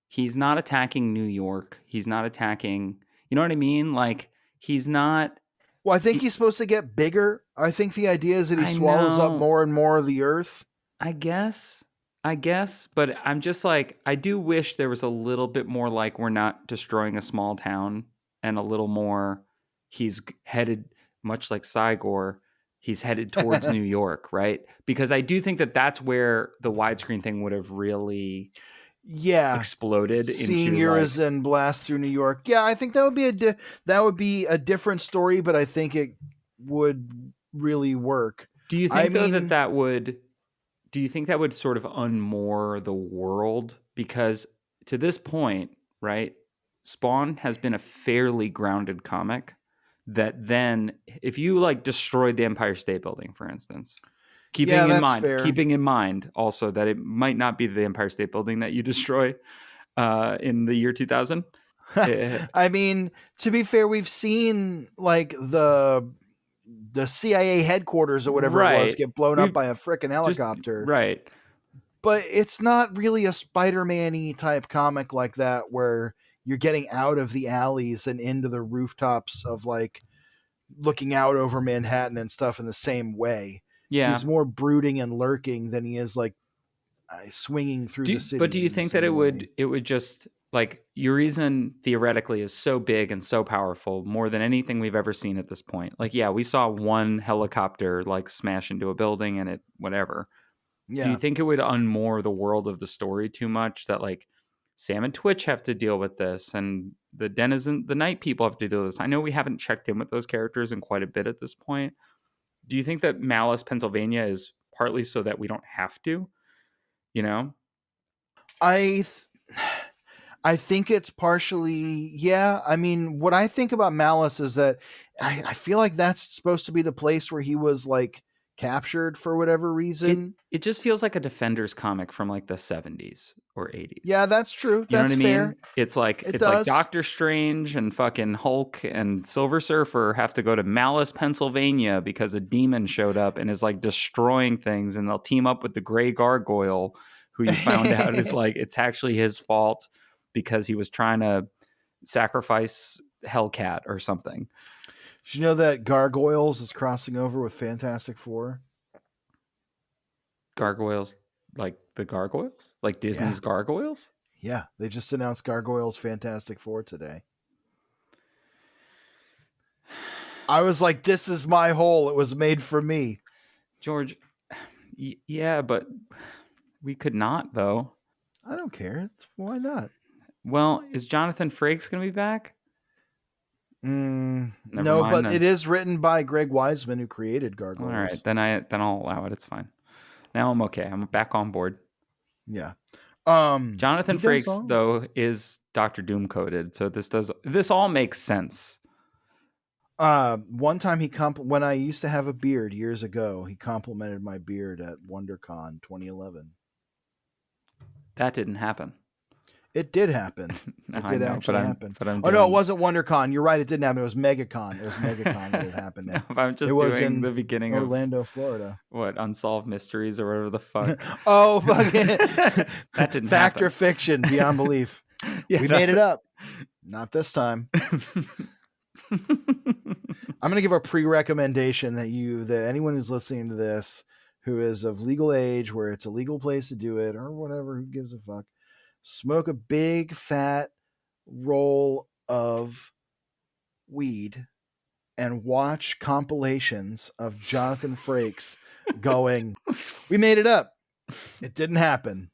He's not attacking New York. He's not attacking, you know what I mean? Like, he's not. well, I think He, he's supposed to get bigger. I think the idea is that he I swallows up know. more and more of the earth. I guess. I guess. But I'm just like, I do wish there was a little bit more like we're not destroying a small town and a little more headed, much like Cygor, he's headed towards New York, right? Because I do think that that's where the widescreen thing would have really Yeah, exploded seeing into like. Urizen blast through New York. Yeah, I think that would be that would be a different story, but I think it would really work. Do you I think though mean, do you think that would sort of unmoor the world? Because to this point, right, Spawn has been a fairly grounded comic that then, if you like destroyed the Empire State Building, for instance, yeah, that's fair. keeping in mind also that it might not be the Empire State Building that you destroy in the year 2000. I mean, to be fair, we've seen like the CIA headquarters or whatever it was Right. get blown up We've by a frickin' just, helicopter. right. But it's not really a Spider-Man-y type comic like that where you're getting out of the alleys and into the rooftops of like looking out over Manhattan and stuff in the same way. Yeah. He's more brooding and lurking than he is like swinging through the But do city you in the think that same way. it would just like Urizen theoretically is so big and so powerful, more than anything we've ever seen at this point? Like, yeah, we saw one helicopter like smash into a building and it whatever. Do you Yeah. think it would unmoor the world of the story too much that like Sam and Twitch have to deal with this and the night people have to deal with this? I know we haven't checked in with those characters in quite a bit at this point. Do you think that Malice, Pennsylvania is partly so that we don't have to, you know? I I think it's partially, yeah. I mean, what I think about Malice is that I feel like that's supposed to be the place where he was like captured for whatever reason. It just feels like a Defenders comic from like the 70s or 80s. Yeah, that's true. You know what That's I fair. mean? It's like It does. Doctor Strange and fucking Hulk and Silver Surfer have to go to Malice, Pennsylvania because a demon showed up and is like destroying things, and they'll team up with the Gray Gargoyle, who you found out is like it's actually his fault because he was trying to sacrifice Hellcat or something. Did you know that Gargoyles is crossing over with Fantastic Four? Gargoyles, like the gargoyles? Like Yeah. Disney's gargoyles? Yeah. They just announced Gargoyles Fantastic Four today. I was like, this is my hole. It was made for me. George, yeah, but we could not, though. I don't care. Why not? Well, is Jonathan Frakes going to be back? Never No, mind but then. it is written by Greg Weisman, who created All Gargoyles. right, then I'll allow it. It's fine. Now I'm okay. I'm back on board. Yeah. Jonathan Frakes though is Doctor Doom coded, so this all makes sense. One time when I used to have a beard years ago, he complimented my beard at WonderCon 2011. That didn't happen. It did happen. It did actually happen. No, it wasn't WonderCon. You're right. It didn't happen. It was MegaCon. It was MegaCon that it happened. No, I'm just doing the beginning Orlando, of Florida. What, Unsolved Mysteries or whatever the fuck. Oh, fucking that didn't Fact happen. or fiction beyond belief. Yeah, we made it up. Not this time. I'm going to give a pre-recommendation that anyone who's listening to this who is of legal age, where it's a legal place to do it or whatever, who gives a fuck, smoke a big fat roll of weed and watch compilations of Jonathan Frakes going, we made it up. It didn't happen.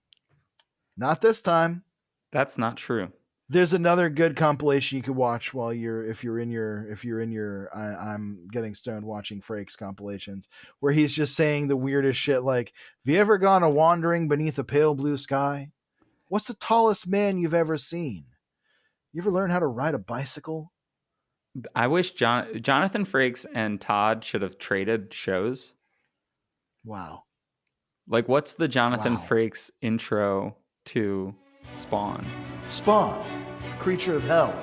Not this time. That's not true. There's another good compilation you could watch while if you're in your I'm getting stoned watching Frakes compilations, where he's just saying the weirdest shit like, have you ever gone a wandering beneath a pale blue sky? What's the tallest man you've ever seen? You ever learn how to ride a bicycle? I wish Jonathan Frakes and Todd should have traded shows. Wow. Like, what's the Jonathan Frakes intro to Spawn? Spawn, creature of hell,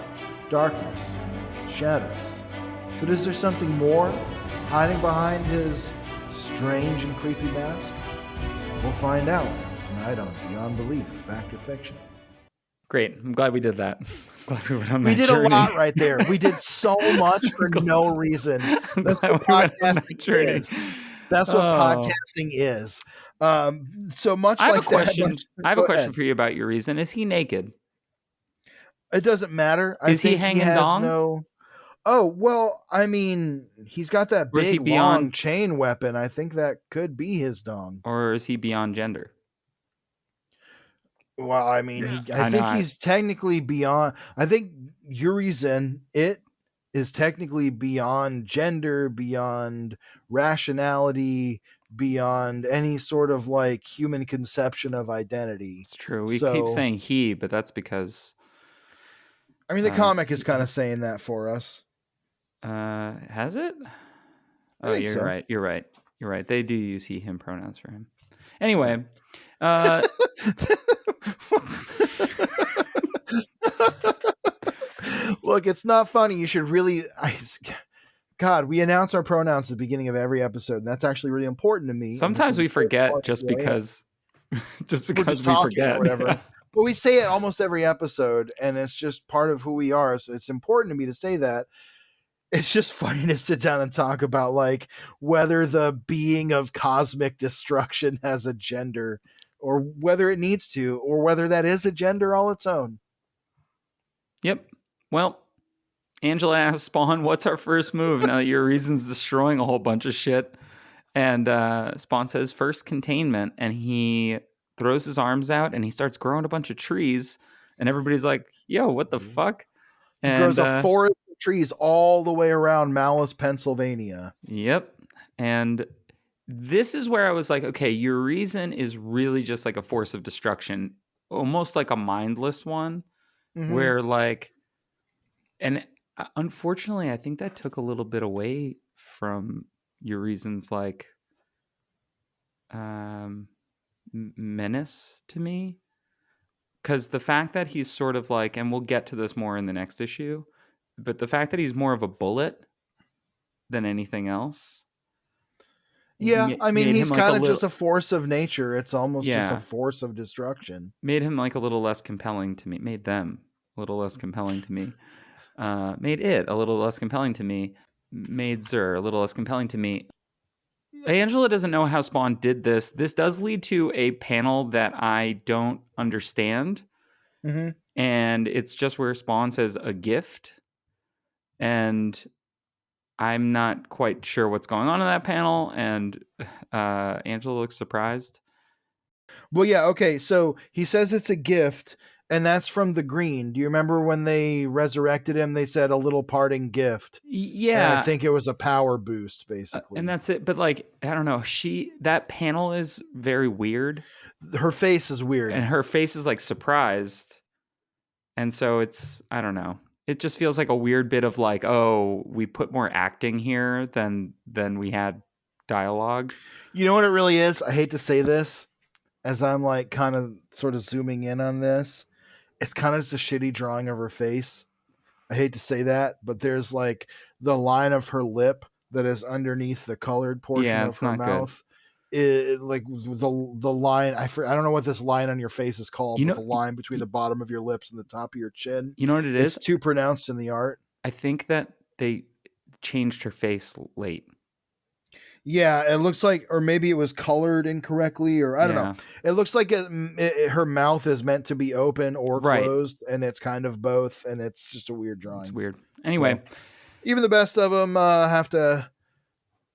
darkness, shadows. But is there something more? hiding behind his strange and creepy mask? We'll find out tonight on Beyond Belief, Fact or Fiction. Great. I'm glad we did that. Glad we went on We that did journey. A lot right there. We did so much for no reason. That's what podcasting is. That's what podcasting is. So much I have like a question. that. I have a question for you about Urizen. Is he naked? It doesn't matter. Is he hanging dong? No. Oh, well, I mean, he's got that big, long chain weapon. I think that could be his dong. Or is he beyond gender? Well, I mean, I think he's technically beyond. I think Urizen, it is technically beyond gender, beyond rationality, beyond any sort of like human conception of identity. It's true. We keep saying he, but that's because. I mean, the comic is kind of saying that for us. Has it? Oh, you're right. You're right. You're right. They do use he, him pronouns for him. Anyway. Look, it's not funny. You should really. God, we announce our pronouns at the beginning of every episode, and that's actually really important to me. Sometimes we forget just because we forget. Or whatever. But we say it almost every episode, and it's just part of who we are. So it's important to me to say that. It's just funny to sit down and talk about like whether the being of cosmic destruction has a gender, or whether it needs to, or whether that is a gender all its own. Yep. Well, Angela asks Spawn, what's our first move now that Urizen's destroying a whole bunch of shit? And Spawn says first containment, and he throws his arms out and he starts growing a bunch of trees, and everybody's like, yo, what the fuck? And he grows a forest of trees all the way around Malice, Pennsylvania. Yep. And this is where I was like, okay, Urizen is really just like a force of destruction, almost like a mindless one, where like, and unfortunately, I think that took a little bit away from Urizen's like menace to me. Because the fact that he's sort of like, and we'll get to this more in the next issue, but the fact that he's more of a bullet than anything else. Yeah, I mean, he's kind of just a force of nature. It's almost just a force of destruction. Made him like a little less compelling to me. Made them a little less compelling to me. Made it a little less compelling to me. Made Zur a little less compelling to me. Angela doesn't know how Spawn did this. This does lead to a panel that I don't understand. And it's just where Spawn says a gift. And I'm not quite sure what's going on in that panel. And Angela looks surprised. Well, yeah, okay. So he says it's a gift, and that's from the Green. Do you remember when they resurrected him? They said a little parting gift. Yeah. And I think it was a power boost, basically. And that's it. But like, I don't know. That panel is very weird. Her face is weird. And her face is like surprised. And so it's, I don't know. It just feels like a weird bit of like, oh, we put more acting here than we had dialogue. You know what it really is? I hate to say this, as I'm like kind of sort of zooming in on this. It's kind of just a shitty drawing of her face. I hate to say that, but there's like the line of her lip that is underneath the colored portion of her mouth. Like the line, I don't know what this line on your face is called, but the line between the bottom of your lips and the top of your chin. You know what it is? It's too pronounced in the art. I think that they changed her face late. Yeah, it looks like, or maybe it was colored incorrectly, or I don't know. It looks like her mouth is meant to be open or closed, and it's kind of both, and it's just a weird drawing. It's weird. Anyway, so, even the best of them have to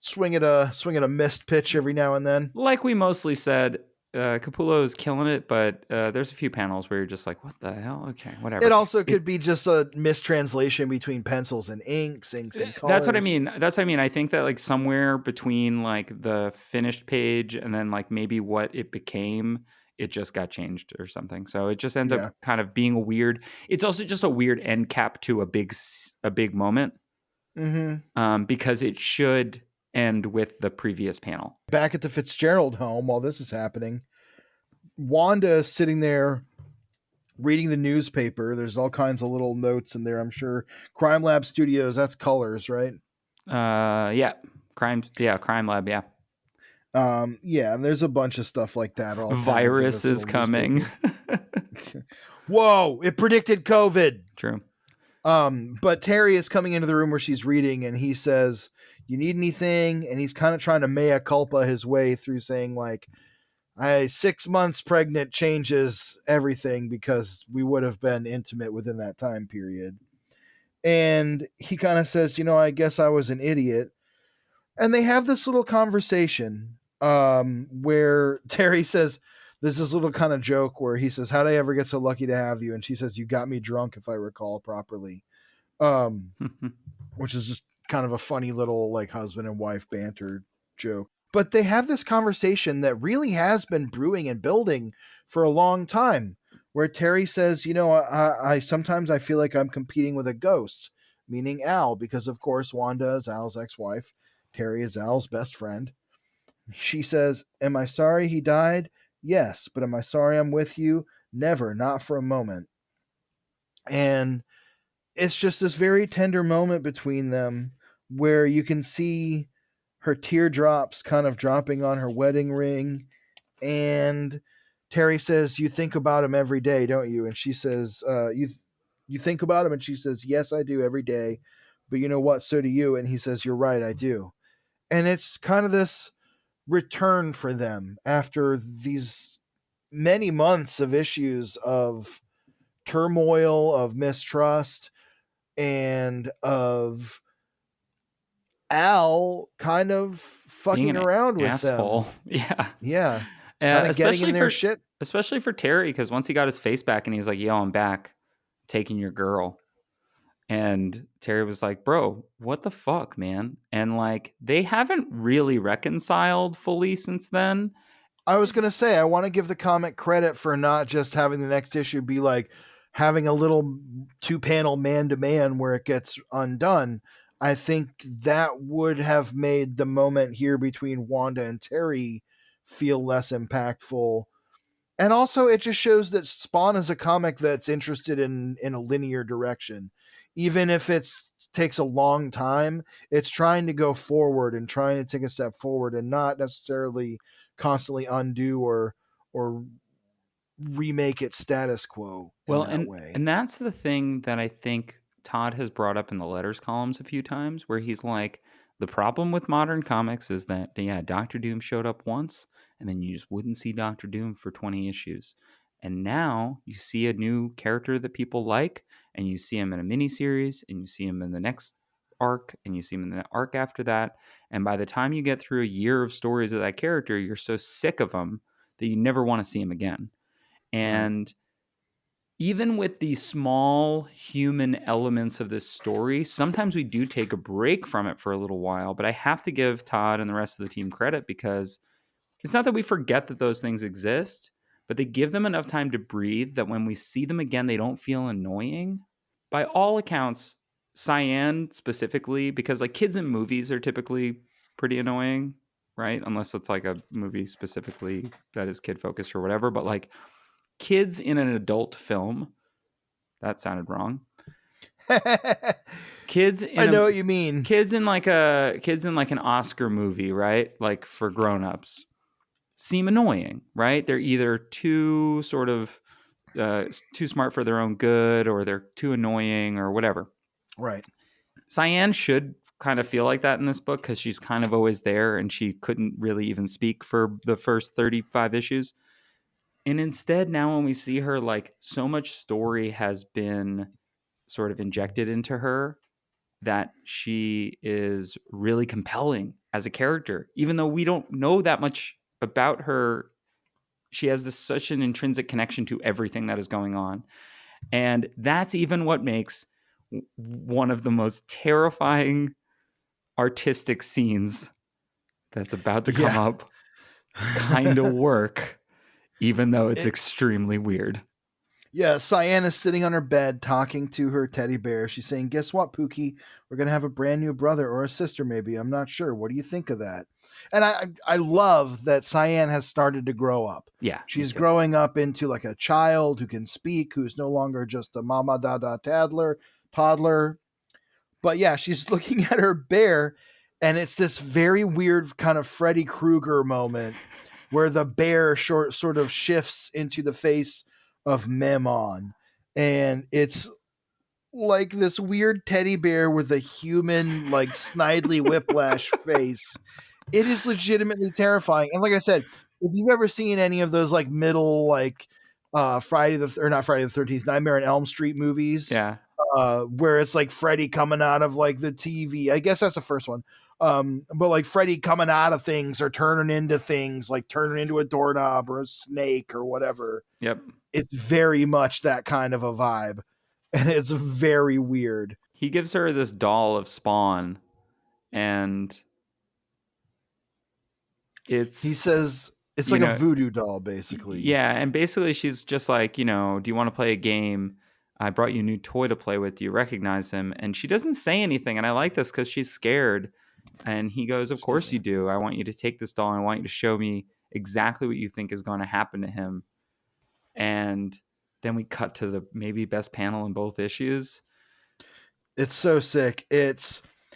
swing at a missed pitch every now and then. Like we mostly said, Capullo is killing it, but there's a few panels where you're just like, what the hell? Okay, whatever. It also could be just a mistranslation between pencils and inks and colors. That's what I mean. I think that like somewhere between like the finished page and then like maybe what it became, it just got changed or something. So it just ends up kind of being a weird. It's also just a weird end cap to a big moment. Because it should end with the previous panel. Back at the Fitzgerald home while this is happening, Wanda is sitting there reading the newspaper. There's all kinds of little notes in there, I'm sure. Crime Lab Studios, that's Colors, right? Yeah. Crime lab, yeah. Yeah, and there's a bunch of stuff like that all tagged in Virus this is little coming. newspaper. Whoa, it predicted COVID. True. But Terry is coming into the room where she's reading, and he says, "You need anything?" And he's kind of trying to mea culpa his way through saying, like, I 6 months pregnant changes everything because we would have been intimate within that time period. And he kind of says, I guess I was an idiot. And they have this little conversation where Terry says, there's this little kind of joke where he says, how'd I ever get so lucky to have you? And she says, you got me drunk, if I recall properly. Which is just kind of a funny little like husband and wife banter joke. But they have this conversation that really has been brewing and building for a long time, where Terry says, I sometimes I feel like I'm competing with a ghost, meaning Al, because of course Wanda is Al's ex-wife, Terry is Al's best friend. She says, am I sorry he died? Yes, but am I sorry I'm with you? Never, not for a moment. And it's just this very tender moment between them where you can see her teardrops kind of dropping on her wedding ring. And Terry says, you think about him every day, don't you? And she says, you think about him? And she says, yes, I do every day. But you know what? So do you. And he says, you're right, I do. And it's kind of this return for them after these many months of issues of turmoil, of mistrust, and of Al kind of Being fucking an around with asshole. them. Yeah. Yeah. Kind of getting in their Especially shit. especially for Terry, because once he got his face back and he's like, yo, I'm back, taking your girl. And Terry was like, bro, what the fuck, man? And like, they haven't really reconciled fully since then. I was going to say, I want to give the comic credit for not just having the next issue be like having a little 2-panel man to man where it gets undone. I think that would have made the moment here between Wanda and Terry feel less impactful. And also, it just shows that Spawn is a comic that's interested in a linear direction. Even if it takes a long time, it's trying to go forward and trying to take a step forward and not necessarily constantly undo or remake its status quo in Well, that and way. and that's the thing that I think Todd has brought up in the letters columns a few times, where he's like, the problem with modern comics is that, yeah, Doctor Doom showed up once, and then you just wouldn't see Doctor Doom for 20 issues. And now you see a new character that people like, and you see him in a miniseries, and you see him in the next arc, and you see him in the arc after that. And by the time you get through a year of stories of that character, you're so sick of him that you never want to see him again. Right. And even with the small human elements of this story, sometimes we do take a break from it for a little while. But I have to give Todd and the rest of the team credit, because it's not that we forget that those things exist, but they give them enough time to breathe that when we see them again, they don't feel annoying. By all accounts, Cyan specifically, because like kids in movies are typically pretty annoying, right? Unless it's like a movie specifically that is kid focused or whatever. But like kids in an adult film, that sounded wrong. Kids I in know a what you mean. kids in like an Oscar movie, right? Like for grown-ups, seem annoying, right? They're either too sort of too smart for their own good, or they're too annoying, or whatever. Right. Cyan should kind of feel like that in this book, because she's kind of always there, and she couldn't really even speak for the first 35 issues. And instead, now when we see her, like, so much story has been sort of injected into her that she is really compelling as a character. Even though we don't know that much about her, she has such an intrinsic connection to everything that is going on. And that's even what makes one of the most terrifying artistic scenes that's about to come Yeah. up kind of work, even though it's It, extremely weird. Yeah, Cyan is sitting on her bed talking to her teddy bear. She's saying, guess what, Pookie? We're going to have a brand new brother or a sister, maybe. I'm not sure. What do you think of that? And I love that Cyan has started to grow up. Yeah, me She's too. growing up into like a child who can speak, who's no longer just a mama dada toddler. But yeah, she's looking at her bear And it's this very weird kind of Freddy Krueger moment where the bear sort of shifts into the face of Memon. And it's like this weird teddy bear with a human, like, snidely whiplash face. It is legitimately terrifying. And like I said, if you've ever seen any of those like middle, like, not Friday the 13th, Nightmare on Elm Street movies, Yeah. where it's like Freddy coming out of like the TV. I guess that's the first one. But like Freddy coming out of things or turning into things, like turning into a doorknob or a snake or whatever. Yep. It's very much that kind of a vibe. And it's very weird. He gives her this doll of Spawn, and He it's, says it's you like a know, voodoo doll, basically. yeah, and basically she's just like, do you want to play a game? I brought you a new toy to play with. Do you recognize him? And she doesn't say anything, and I like this because she's scared. And he goes, of Excuse course you me. do. I want you to take this doll, and I want you to show me exactly what you think is going to happen to him. And then we cut to the maybe best panel in both issues. It's so sick.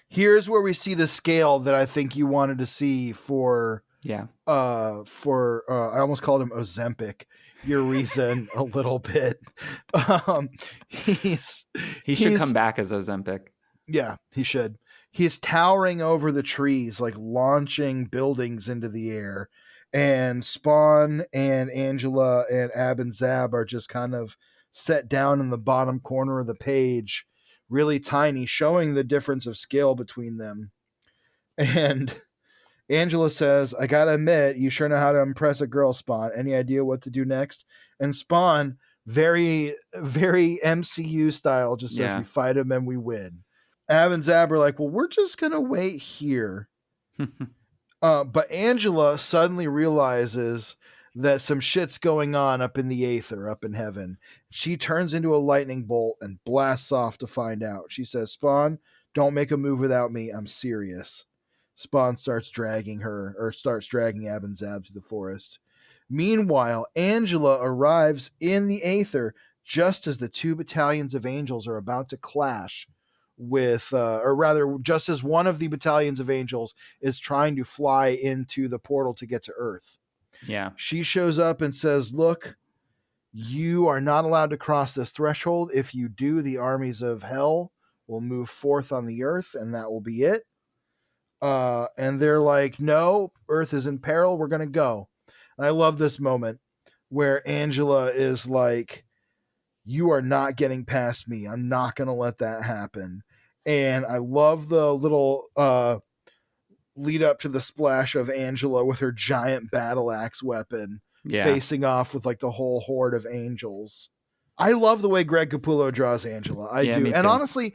Here's where we see the scale that I think you wanted to see for Yeah. I almost called him Ozempic, Urizen a little bit. He's He should come back as Ozempic. Yeah, he should. He's towering over the trees, like launching buildings into the air. And Spawn and Angela and Ab and Zab are just kind of set down in the bottom corner of the page, really tiny, showing the difference of scale between them. And Angela says, I gotta admit, you sure know how to impress a girl, Spawn. Any idea what to do next? And Spawn, very, very MCU style, just says, Yeah. we fight him and we win. Ab and Zab are like, well, we're just gonna wait here. But Angela suddenly realizes that some shit's going on up in the aether, up in heaven. She turns into a lightning bolt and blasts off to find out. She says, Spawn, don't make a move without me. I'm serious. Spawn starts dragging Ab and Zab to the forest. Meanwhile, Angela arrives in the aether just as the two battalions of angels are about to clash with, or rather, just as one of the battalions of angels is trying to fly into the portal to get to Earth. Yeah. She shows up and says, look, you are not allowed to cross this threshold. If you do, the armies of hell will move forth on the Earth, and that will be it. And they're like, no, Earth is in peril. We're going to go. And I love this moment where Angela is like, you are not getting past me. I'm not going to let that happen. And I love the little lead up to the splash of Angela with her giant battle axe weapon facing off with like the whole horde of angels. I love the way Greg Capullo draws Angela. I do. And honestly,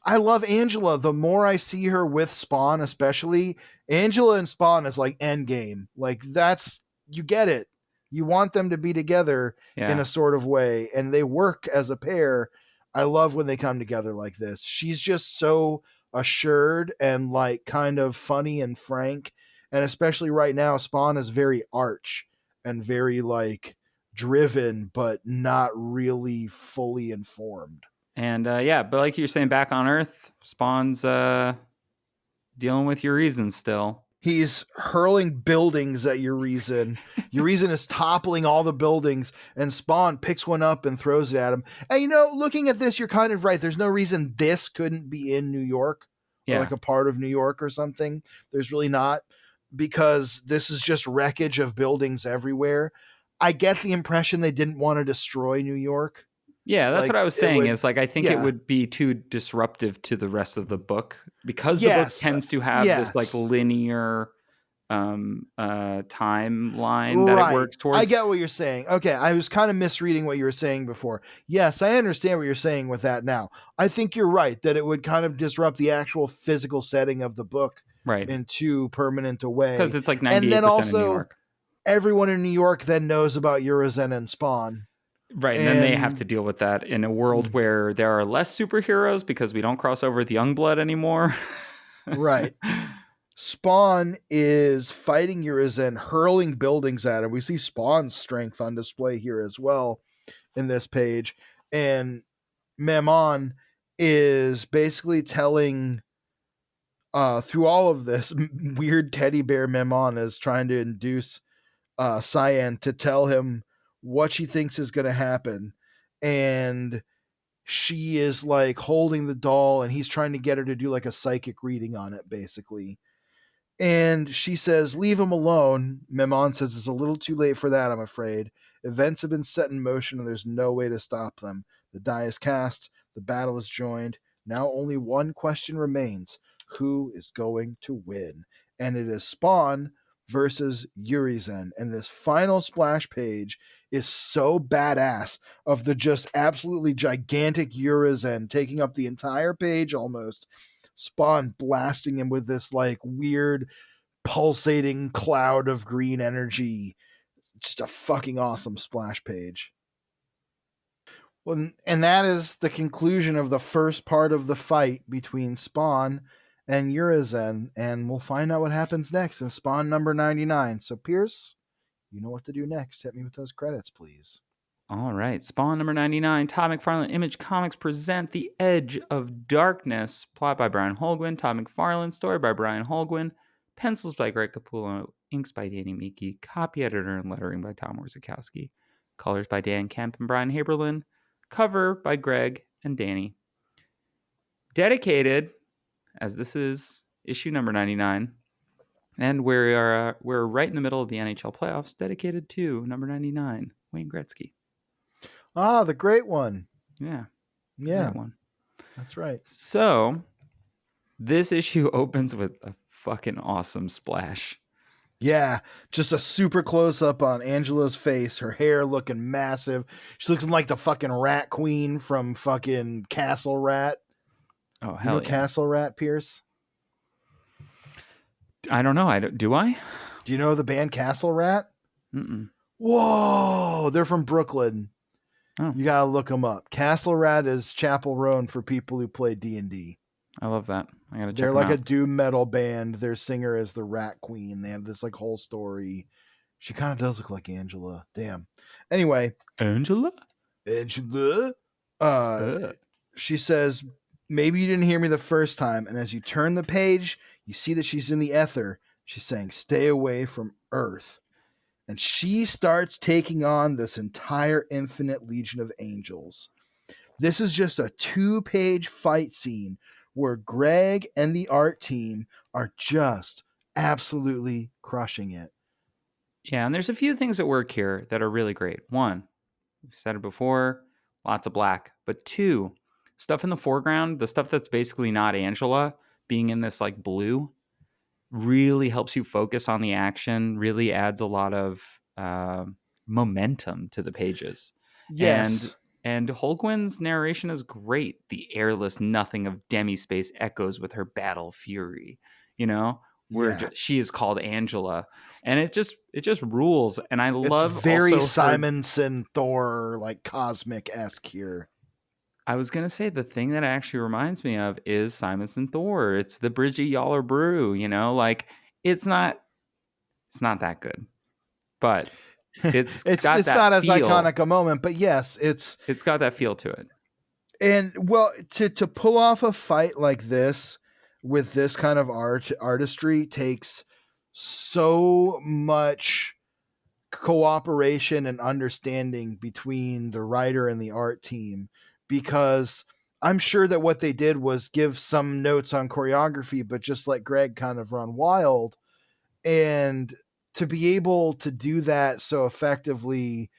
I love Angela. The more I see her with Spawn, especially, Angela and Spawn is like endgame. Like, that's, you get it. You want them to be together in a sort of way, and they work as a pair. I love when they come together like this. She's just so assured and like kind of funny and frank. And especially right now, Spawn is very arch and very like driven, but not really fully informed. And but like you're saying, back on Earth, Spawn's dealing with Urizen still. He's hurling buildings at Urizen. Urizen is toppling all the buildings, and Spawn picks one up and throws it at him. And looking at this, you're kind of right. There's no reason this couldn't be in New York or like a part of New York or something. There's really not, because this is just wreckage of buildings everywhere. I get the impression they didn't want to destroy New York. Yeah, that's what I was saying. Is like, I think it would be too disruptive to the rest of the book, because the book tends to have this like linear timeline that it works towards. I get what you're saying. Okay, I was kind of misreading what you were saying before. Yes, I understand what you're saying with that now. I think you're right that it would kind of disrupt the actual physical setting of the book in too permanent a way. Because it's like 98% and then also, in New York. Everyone in New York then knows about Urizen and Spawn. Right, and then they have to deal with that in a world where there are less superheroes because we don't cross over with Youngblood anymore. Right. Spawn is fighting Urizen, hurling buildings at him. We see Spawn's strength on display here as well in this page. And Memon is basically telling through all of this, weird teddy bear Memon is trying to induce Cyan to tell him what she thinks is going to happen. And she is like holding the doll, and he's trying to get her to do like a psychic reading on it, basically. And she says, "Leave him alone." Memon says, "It's a little too late for that, I'm afraid. Events have been set in motion and there's no way to stop them. The die is cast, the battle is joined. Now only one question remains: who is going to win?" And it is Spawn versus Urizen. And this final splash page is so badass, of the just absolutely gigantic Urizen taking up the entire page almost. Spawn blasting him with this like weird pulsating cloud of green energy. Just a fucking awesome splash page. Well, and that is the conclusion of the first part of the fight between Spawn and Urizen, and we'll find out what happens next in Spawn number 99. So, Pierce, you know what to do next. Hit me with those credits, please. All right. Spawn number 99. Todd McFarlane Image Comics present The Edge of Darkness. Plot by Brian Holguin. Todd McFarlane. Story by Brian Holguin. Pencils by Greg Capullo. Inks by Danny Meeke. Copy editor and lettering by Tom Warzakowski. Colors by Dan Kemp and Brian Haberlin. Cover by Greg and Danny. Dedicated, as this is issue number 99, and we're right in the middle of the NHL playoffs, dedicated to number 99, Wayne Gretzky. Ah, the great one. Yeah. Yeah. Great one. That's right. So, this issue opens with a fucking awesome splash. Yeah, just a super close up on Angela's face, her hair looking massive. She's looking like the fucking rat queen from fucking Castle Rat. Oh, You hell know yeah. Castle Rat, Pierce? I don't know. Do I? Do you know the band Castle Rat? Mm-mm. Whoa, they're from Brooklyn. Oh. You gotta look them up. Castle Rat is Chapel Roan for people who play D&D. I love that. I gotta check They're them like out. a doom metal band. Their singer is the Rat Queen. They have this like whole story. She kind of does look like Angela. Damn. Anyway, Angela? She says, "Maybe you didn't hear me the first time." And as you turn the page, you see that she's in the ether. She's saying, "Stay away from Earth." And she starts taking on this entire infinite legion of angels. This is just a 2-page fight scene where Greg and the art team are just absolutely crushing it. Yeah, and there's a few things at work here that are really great. One, we've said it before, lots of black. But two, stuff in the foreground, the stuff that's basically not Angela, being in this like blue, really helps you focus on the action, really adds a lot of momentum to the pages. Yes. And Holguin's narration is great. The airless nothing of demispace echoes with her battle fury, where she is called Angela. And it just rules. And I love it's very also Simonson Thor, like cosmic-esque here. I was gonna say the thing that actually reminds me of is Simonson Thor. It's the Bridgie Yaller Brew, like it's not that good, but it's got that not as feel. iconic a moment, but yes, it's got that feel to it. And well, to pull off a fight like this with this kind of artistry takes so much cooperation and understanding between the writer and the art team, because I'm sure that what they did was give some notes on choreography, but just let Greg kind of run wild. And to be able to do that so effectively,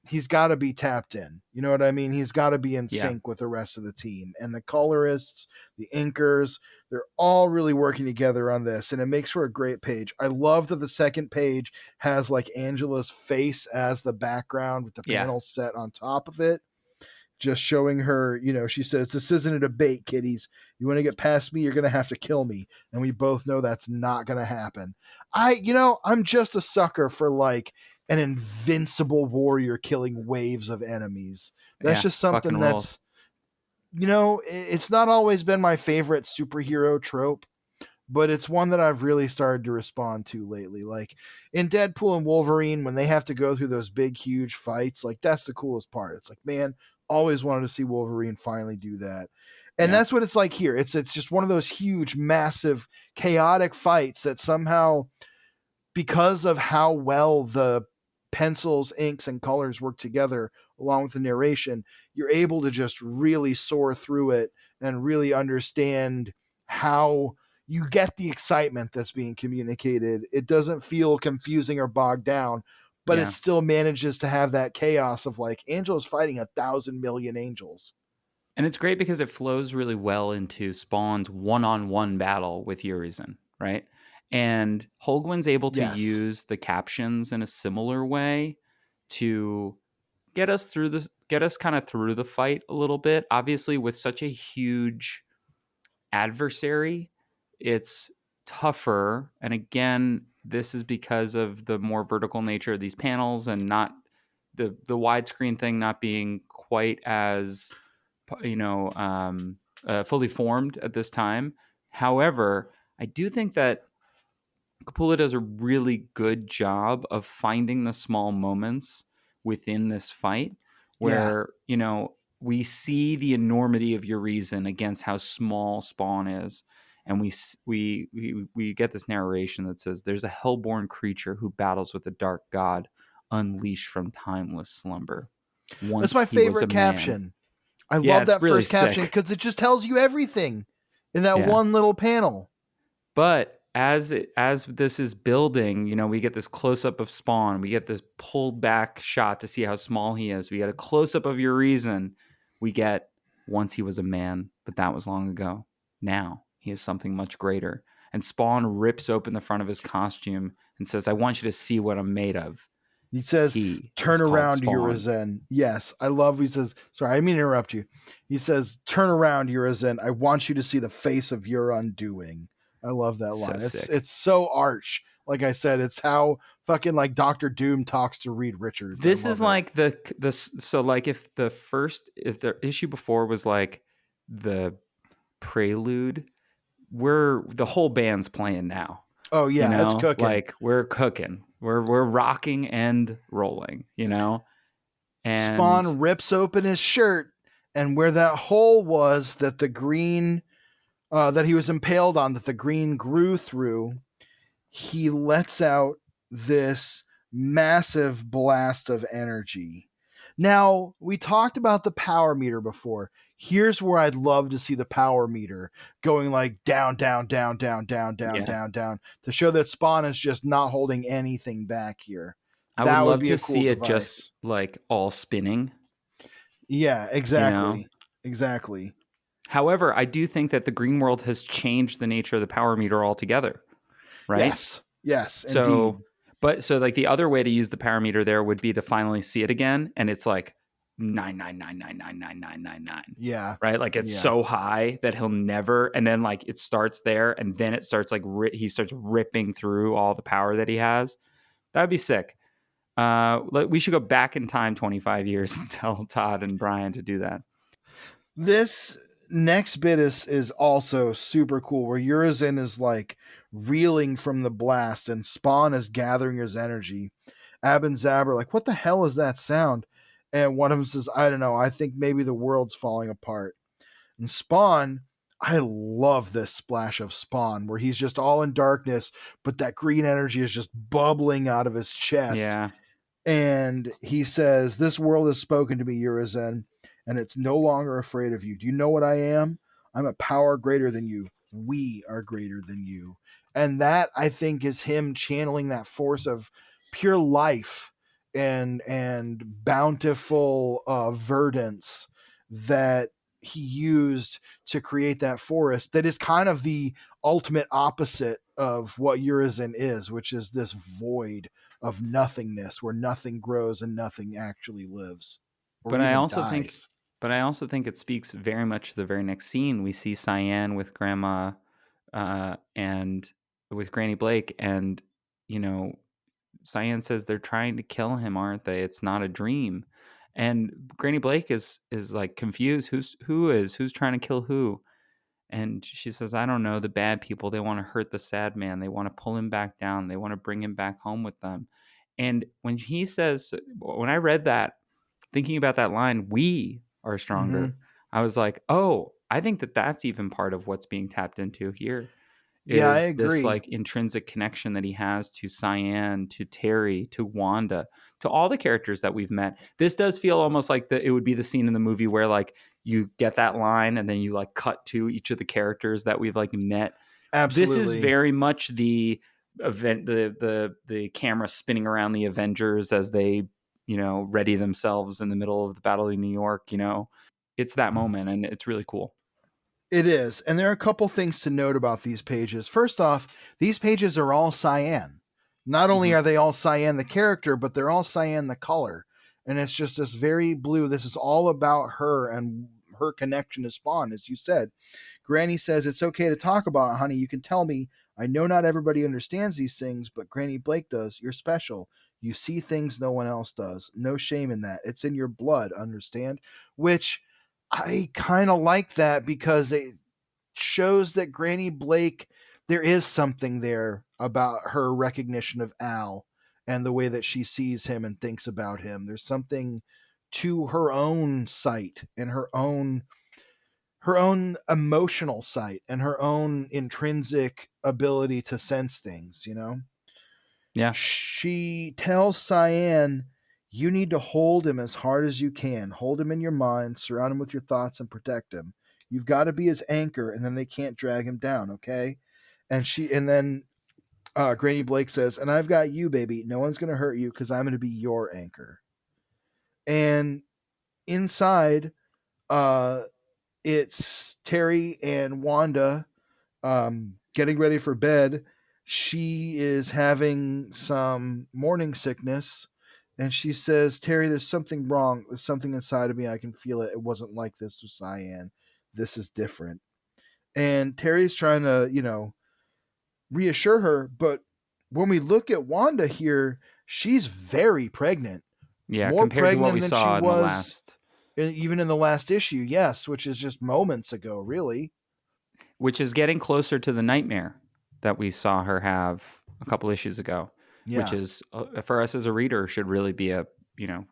he's got to be tapped in. You know what I mean? He's got to be in sync with the rest of the team. And the colorists, the inkers, they're all really working together on this, and it makes for a great page. I love that the second page has like Angela's face as the background with the panel set on top of it, just showing her, she says, "This isn't a debate, kiddies. You want to get past me, you're going to have to kill me." And we both know that's not going to happen. I'm just a sucker for like an invincible warrior killing waves of enemies. That's just something that's, it's not always been my favorite superhero trope, but it's one that I've really started to respond to lately. Like in Deadpool and Wolverine, when they have to go through those big, huge fights, like that's the coolest part. It's like, man, always wanted to see Wolverine finally do that. And Yeah. that's what it's like here. It's just one of those huge, massive, chaotic fights that somehow, because of how well the pencils, inks, and colors work together along with the narration, you're able to just really soar through it and really understand how you get the excitement that's being communicated. It doesn't feel confusing or bogged down, but it Yeah. still manages to have that chaos of like Angel's fighting 1,000,000,000 angels. And it's great because it flows really well into Spawn's one-on-one battle with Urizen, right? And Holguin's able to Yes. use the captions in a similar way to get us kind of through the fight a little bit. Obviously, with such a huge adversary, it's tougher. And again, this is because of the more vertical nature of these panels and not the widescreen thing not being quite as you know fully formed at this time. However, I do think that Capullo does a really good job of finding the small moments within this fight Yeah. where, we see the enormity of Urizen against how small Spawn is. And we get this narration that says there's a hellborn creature who battles with the dark god unleashed from timeless slumber. That's Once my he was a favorite man. caption. I Yeah, love it's that really first caption sick. because it just tells you everything in that Yeah. one little panel. But as this is building, we get this close up of Spawn. We get this pulled back shot to see how small he is. We get a close up of Urizen. We get once he was a man, but that was long ago. Now he is something much greater. And Spawn rips open the front of his costume and says, "I want you to see what I'm made of." He says, He is turn called around, Spawn. Urizen. Yes, I love, he says, sorry, I didn't mean to interrupt you. He says, turn around, Urizen. I want you to see the face of your undoing. I love that So line. It's sick. it's so arch. Like I said, it's how fucking like Doctor Doom talks to Reed Richards. I This is love it. like the so like if the issue before was like the prelude, we're the whole band's playing now. Oh yeah, it's cooking. Like we're cooking, we're rocking and rolling, and Spawn rips open his shirt, and where that hole was that the green that he was impaled on, that the green grew through, he lets out this massive blast of energy. Now, we talked about the power meter before. Here's where I'd love to see the power meter going like down, down, down, down, down, down, yeah, down, down to show that Spawn is just not holding anything back here. I would That would love be to a cool see it just device. like all spinning, Yeah, you know. exactly. Exactly. However, I do think that the green world has changed the nature of the power meter altogether, right? Yes. Yes, indeed. So like the other way to use the parameter there would be to finally see it again, and it's like 999999999, Yeah. right? Like it's Yeah. so high that he'll never, and then like it starts there, and then it starts like he starts ripping through all the power that he has. That'd be sick. We should go back in time 25 years and tell Todd and Brian to do that. This next bit is also super cool where Urizen is like reeling from the blast and Spawn is gathering his energy. Ab and Zab are like, what the hell is that sound? And one of them says, I don't know, I think maybe the world's falling apart. And Spawn, I love this splash of Spawn where he's just all in darkness, but that green energy is just bubbling out of his chest. Yeah. And he says, this world has spoken to me, Urizen, and it's no longer afraid of you. Do you know what I am? I'm a power greater than you. We are greater than you. And that, I think, is him channeling that force of pure life and bountiful verdance that he used to create that forest that is kind of the ultimate opposite of what Urizen is, which is this void of nothingness where nothing grows and nothing actually lives or But I even also think dies. but I also think it speaks very much to the very next scene. We see Cyan with Grandma and with Granny Blake, and you know, Cyan says they're trying to kill him, aren't they? It's not a dream. And Granny Blake is like confused. Who's trying to kill who? And she says, I don't know, the bad people. They want to hurt the sad man. They want to pull him back down. They want to bring him back home with them. And when I read that, thinking about that line, we are Mm-hmm. stronger, I was like, oh, I think that that's even part of what's being tapped into here Yeah, I is this agree. like intrinsic connection that he has to Cyan, to Terry, to Wanda, to all the characters that we've met. This does feel almost like it would be the scene in the movie where like you get that line and then you like cut to each of the characters that we've like met. This is Absolutely. very much the event, the camera spinning around the Avengers as they, ready themselves in the middle of the Battle of New York. It's that moment, and it's really cool. It is. And there are a couple things to note about these pages. First off, these pages are all Cyan. Not only Mhm. are they all Cyan the character, but they're all Cyan the color. And it's just this very blue. This is all about her and her connection to Spawn, as you said. Granny says, "It's okay to talk about it, honey. You can tell me. I know not everybody understands these things, but Granny Blake does. You're special. You see things no one else does. No shame in that. It's in your blood, understand?" Which I kind of like that because it shows that Granny Blake, there is something there about her recognition of Al and the way that she sees him and thinks about him. There's something to her own sight and her own emotional sight and her own intrinsic ability to sense things. Yeah. She tells Cyan, "You need to hold him as hard as you can. Hold him in your mind, surround him with your thoughts, and protect him. You've got to be his anchor, and then they can't drag him down, okay?" And then Granny Blake says, "And I've got you, baby. No one's going to hurt you because I'm going to be your anchor." And inside, uh, it's Terry and Wanda getting ready for bed. She is having some morning sickness, and she says, "Terry, there's something wrong. There's something inside of me. I can feel it. It wasn't like this with Cyan. This is different." And Terry's trying to reassure her, but when we look at Wanda here, she's very pregnant, Yeah, more compared to what we pregnant than she saw in the was last, even in the last issue. Yes, which is just moments ago, really. which is getting closer to the nightmare that we saw her have a couple issues ago, which Yeah, is for us as a reader should really be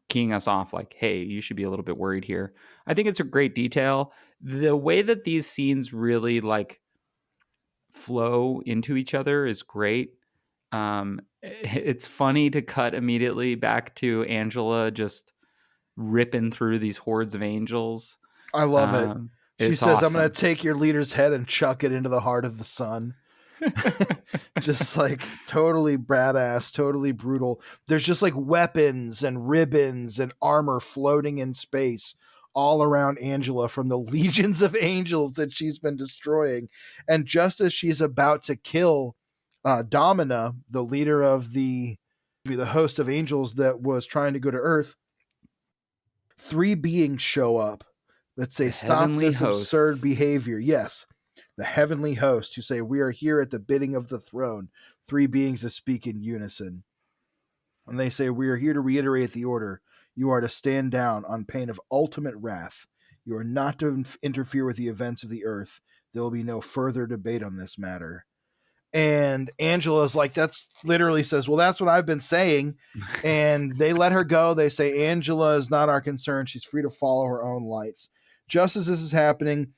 keying us off like, hey, you should be a little bit worried here. I think it's a great detail. The way that these scenes really like flow into each other is great. It's funny to cut immediately back to Angela just ripping through these hordes of angels. I love it. She It's says, "I'm going to awesome. take your leader's head and chuck it into the heart of the sun." Just like totally badass, totally brutal. There's just like weapons and ribbons and armor floating in space all around Angela from the legions of angels that she's been destroying. And just as she's about to kill Domina, the leader of the host of angels that was trying to go to Earth, three beings show up that say, The "Stop heavenly this absurd hosts. behavior." Yes, the heavenly host who say, "We are here at the bidding of the throne." Three beings that speak in unison. And they say, "We are here to reiterate the order. You are to stand down on pain of ultimate wrath. You are not to interfere with the events of the earth. There will be no further debate on this matter." And Angela's like, that's literally says, "Well, that's what I've been saying." And they let her go. They say, "Angela is not our concern. She's free to follow her own lights." Just as this is happening,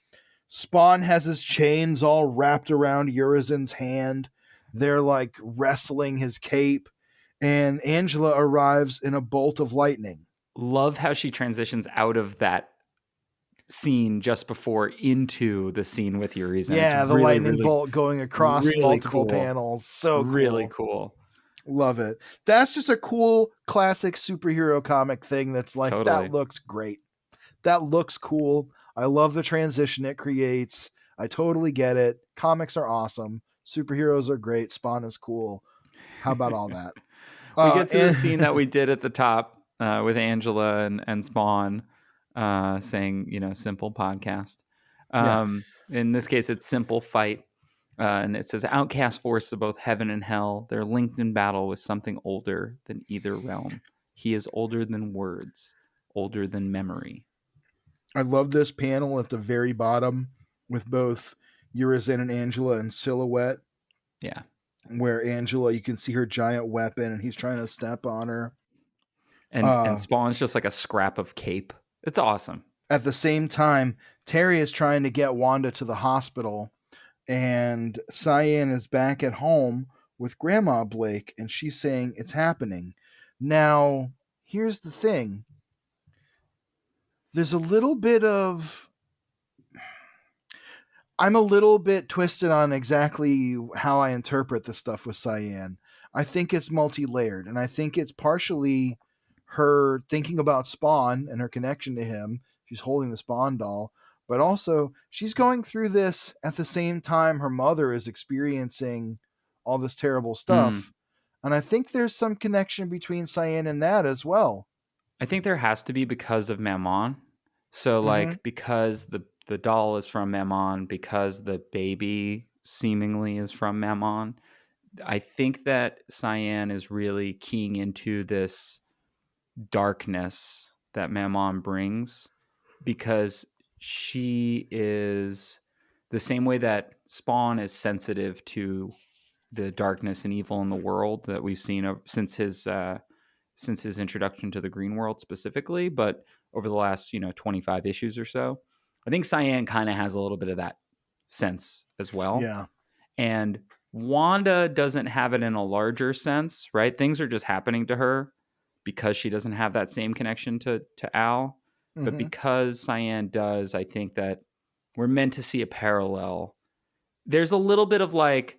Spawn has his chains all wrapped around Urizen's hand. They're like wrestling his cape. And Angela arrives in a bolt of lightning. Love how she transitions out of that scene just before into the scene with Urizen. It's Yeah, the really, lightning really, bolt going across really multiple cool. panels. So Really cool. cool. Love it. That's just a cool classic superhero comic thing that's like, that Totally. looks great. That looks cool. I love the transition it creates. I totally get it. Comics are awesome. Superheroes are great. Spawn is cool. How about all that? We get to the scene that And we did at the top with Angela and Spawn saying, simple podcast. yeah, In this case, it's simple fight. And it says, outcast force of both heaven and hell. They're linked in battle with something older than either realm. He is older than words, older than memory. I love this panel at the very bottom with both Urizen and Angela in silhouette, Yeah. where Angela, you can see her giant weapon and he's trying to step on her. And Uh, Spawn's just like a scrap of cape. It's awesome. At the same time, Terry is trying to get Wanda to the hospital, and Cyan is back at home with Grandma Blake, and she's saying it's happening. Now, here's the thing. There's a little bit of I'm a little bit twisted on exactly how I interpret the stuff with Cyan. I think it's multi-layered, and I think it's partially her thinking about Spawn and her connection to him. She's holding the Spawn doll, but also she's going through this at the same time her mother is experiencing all this terrible Mm. stuff. And I think there's some connection between Cyan and that as well. I think there has to be because of Mammon. So Mm-hmm. like because the doll is from Mammon, because the baby seemingly is from Mammon. I think that Cyan is really keying into this darkness that Mammon brings because she is the same way that Spawn is sensitive to the darkness and evil in the world that we've seen since his introduction to the green world specifically, but over the last 25 issues or so. I think Cyan kind of has a little bit of that sense as well. Yeah. And Wanda doesn't have it in a larger sense, right? Things are just happening to her because she doesn't have that same connection to Al. But Mm-hmm. because Cyan does, I think that we're meant to see a parallel. There's a little bit of like,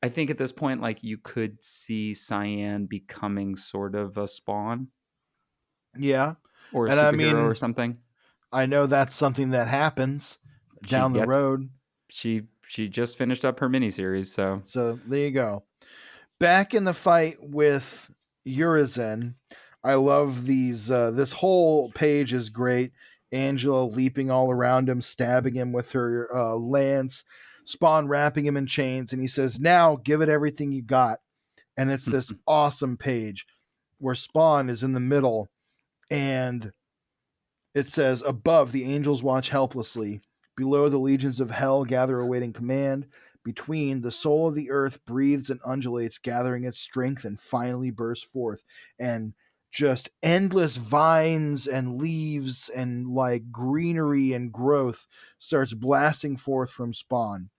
I think at this point, like you could see Cyan becoming sort of a Spawn Yeah. or a And I superhero or mean, something. I know that's something that happens She down the gets road. she just finished up her miniseries, so So there you go. Back in the fight with Urizen, I love these. This whole page is great. Angela leaping all around him, stabbing him with her lance. Spawn wrapping him in chains, and he says, "Now give it everything you got." And it's this awesome page where Spawn is in the middle, and it says, "Above, the angels watch helplessly. Below, the legions of hell gather awaiting command. Between, the soul of the earth breathes and undulates, gathering its strength and finally bursts forth." And just endless vines and leaves and like greenery and growth starts blasting forth from Spawn.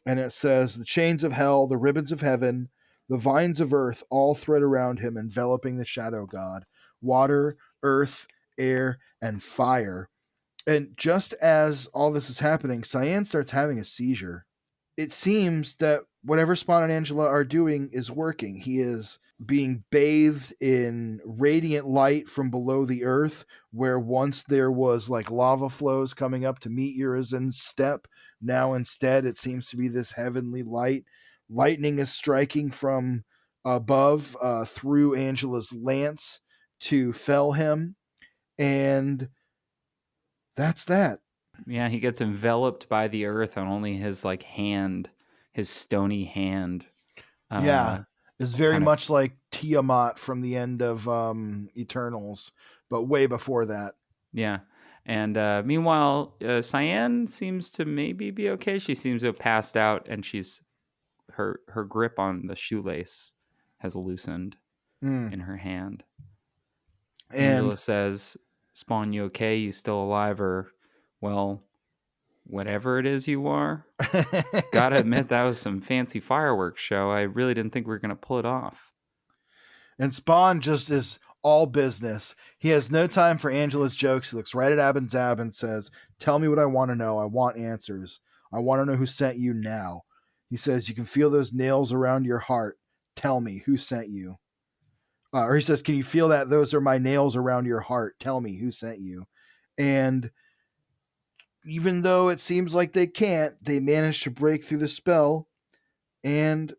And it says, "The chains of hell, the ribbons of heaven, the vines of earth all thread around him, enveloping the shadow god. Water, earth, air, and fire." And just as all this is happening, Cyan starts having a seizure. It seems that whatever Spawn and Angela are doing is working. He is being bathed in radiant light from below the earth, where once there was like lava flows coming up to meet Urizen's step. Now instead it seems to be this heavenly light. Lightning is striking from above through Angela's lance to fell him. And that's that. yeah, he gets enveloped by the earth on only his like hand, his stony hand. Yeah, Uh, it's very kind of much like Tiamat from the end of Eternals, but way before that. yeah. And meanwhile, Cyan seems to maybe be okay. She seems to have passed out, and her grip on the shoelace has loosened Mm. in her hand. And Angela says, "Spawn, you okay? You still alive? Or, well, whatever it is you are." Gotta admit, that was some fancy fireworks show. I really didn't think we were gonna pull it off. and Spawn just is all business. He has no time for Angela's jokes. He looks right at Ab and Zab and says, "Tell me what I want to know. I want answers. I want to know who sent you now." He says, "You can feel those nails around your heart. Tell me who sent you." Or he says, "Can you feel that? Those are my nails around your heart. Tell me who sent you." And even though it seems like they can't, they manage to break through the spell, and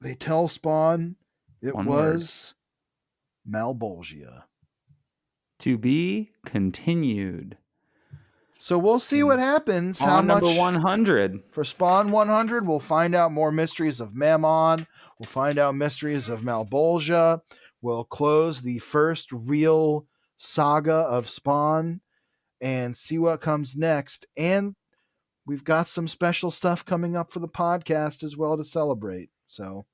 they tell Spawn it One word. was Malbolgia. To be continued. So we'll see what In happens. How Spawn number much 100. for Spawn 100? We'll find out more mysteries of Mammon. We'll find out mysteries of Malbolgia. We'll close the first real saga of Spawn and see what comes next. And we've got some special stuff coming up for the podcast as well to celebrate. So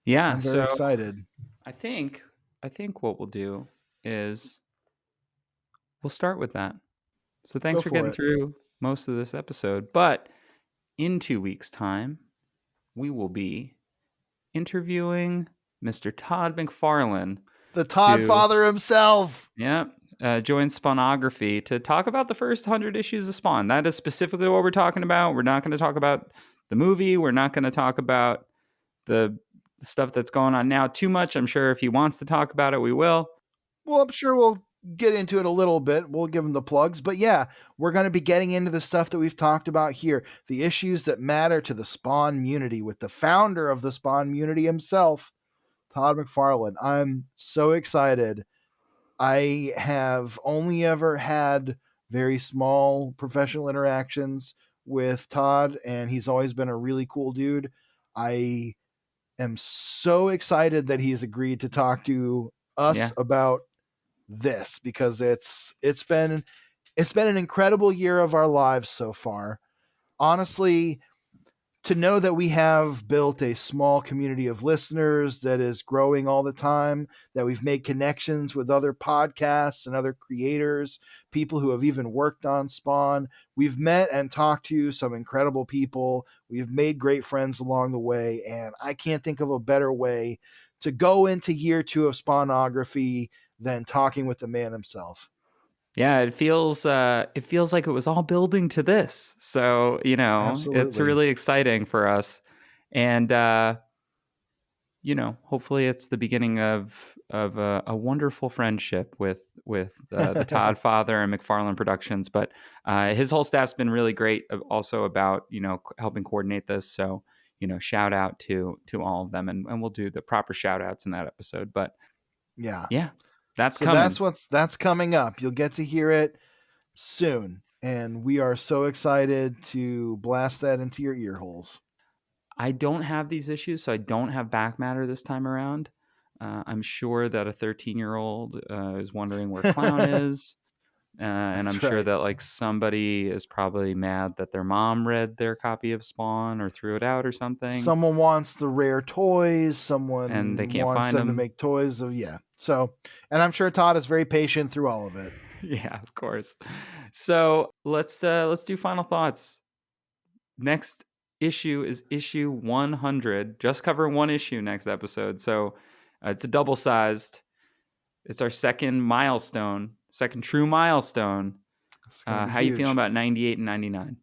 Yeah, I'm very so excited. I think what we'll do is we'll start with that. So thanks Go for for getting it. through most of this episode. But in 2 weeks' time, we will be interviewing Mr. Todd McFarlane The Todd to, Father himself. yeah, join Spawnography to talk about the first 100 issues of Spawn. That is specifically what we're talking about. We're not going to talk about the movie. We're not going to talk about the stuff that's going on now too much. I'm sure if he wants to talk about it, we will. Well, I'm sure we'll get into it a little bit. We'll give him the plugs. But yeah, we're going to be getting into the stuff that we've talked about here, the issues that matter to the Spawn community with the founder of the Spawn community himself, Todd McFarlane. I'm so excited. I have only ever had very small professional interactions with Todd, and he's always been a really cool dude. I am so excited that he's agreed to talk to us Yeah. about this because it's been an incredible year of our lives so far. Honestly, to know that we have built a small community of listeners that is growing all the time, that we've made connections with other podcasts and other creators, people who have even worked on Spawn. We've met and talked to some incredible people. We've made great friends along the way, and I can't think of a better way to go into year 2 of Spawnography than talking with the man himself. Yeah, it feels like it was all building to this. So, it's Absolutely. really exciting for us. And hopefully it's the beginning of a wonderful friendship with the Todd Father and McFarlane Productions. But his whole staff's been really great also about, helping coordinate this. So, shout out to all of them, and we'll do the proper shout outs in that episode. But Yeah. yeah, that's So coming. that's coming up. You'll get to hear it soon. And we are so excited to blast that into your ear holes. I don't have these issues, so I don't have back matter this time around. I'm sure that a 13-year-old is wondering where Clown is. And I'm That's sure right. that like somebody is probably mad that their mom read their copy of Spawn or threw it out or something, Someone wants the rare toys. and they Someone can't wants find them to them. make toys of, yeah. So, and I'm sure Todd is very patient through all of it. Yeah, of course. So let's do final thoughts. Next issue is issue 100. Just covering one issue next episode, so it's a double sized. It's our second milestone, second true milestone. It's going to be How you feeling huge. about 98 and 99?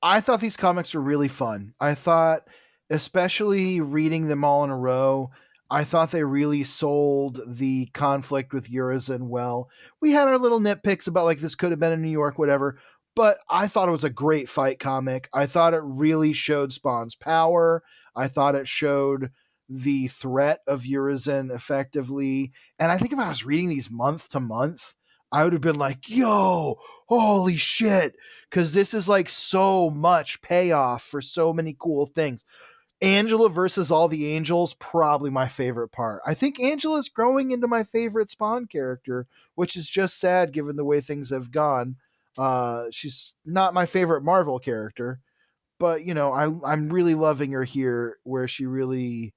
I thought these comics were really fun. I thought, especially reading them all in a row, I thought they really sold the conflict with Urizen well. We had our little nitpicks about like this could have been in New York, whatever, but I thought it was a great fight comic. I thought it really showed Spawn's power. I thought it showed the threat of Urizen effectively. And I think if I was reading these month to month, I would have been like, yo, holy shit, because this is like so much payoff for so many cool things. Angela versus all the angels, probably my favorite part. I think Angela's growing into my favorite Spawn character, which is just sad given the way things have gone. She's not my favorite Marvel character, but I'm really loving her here where she originated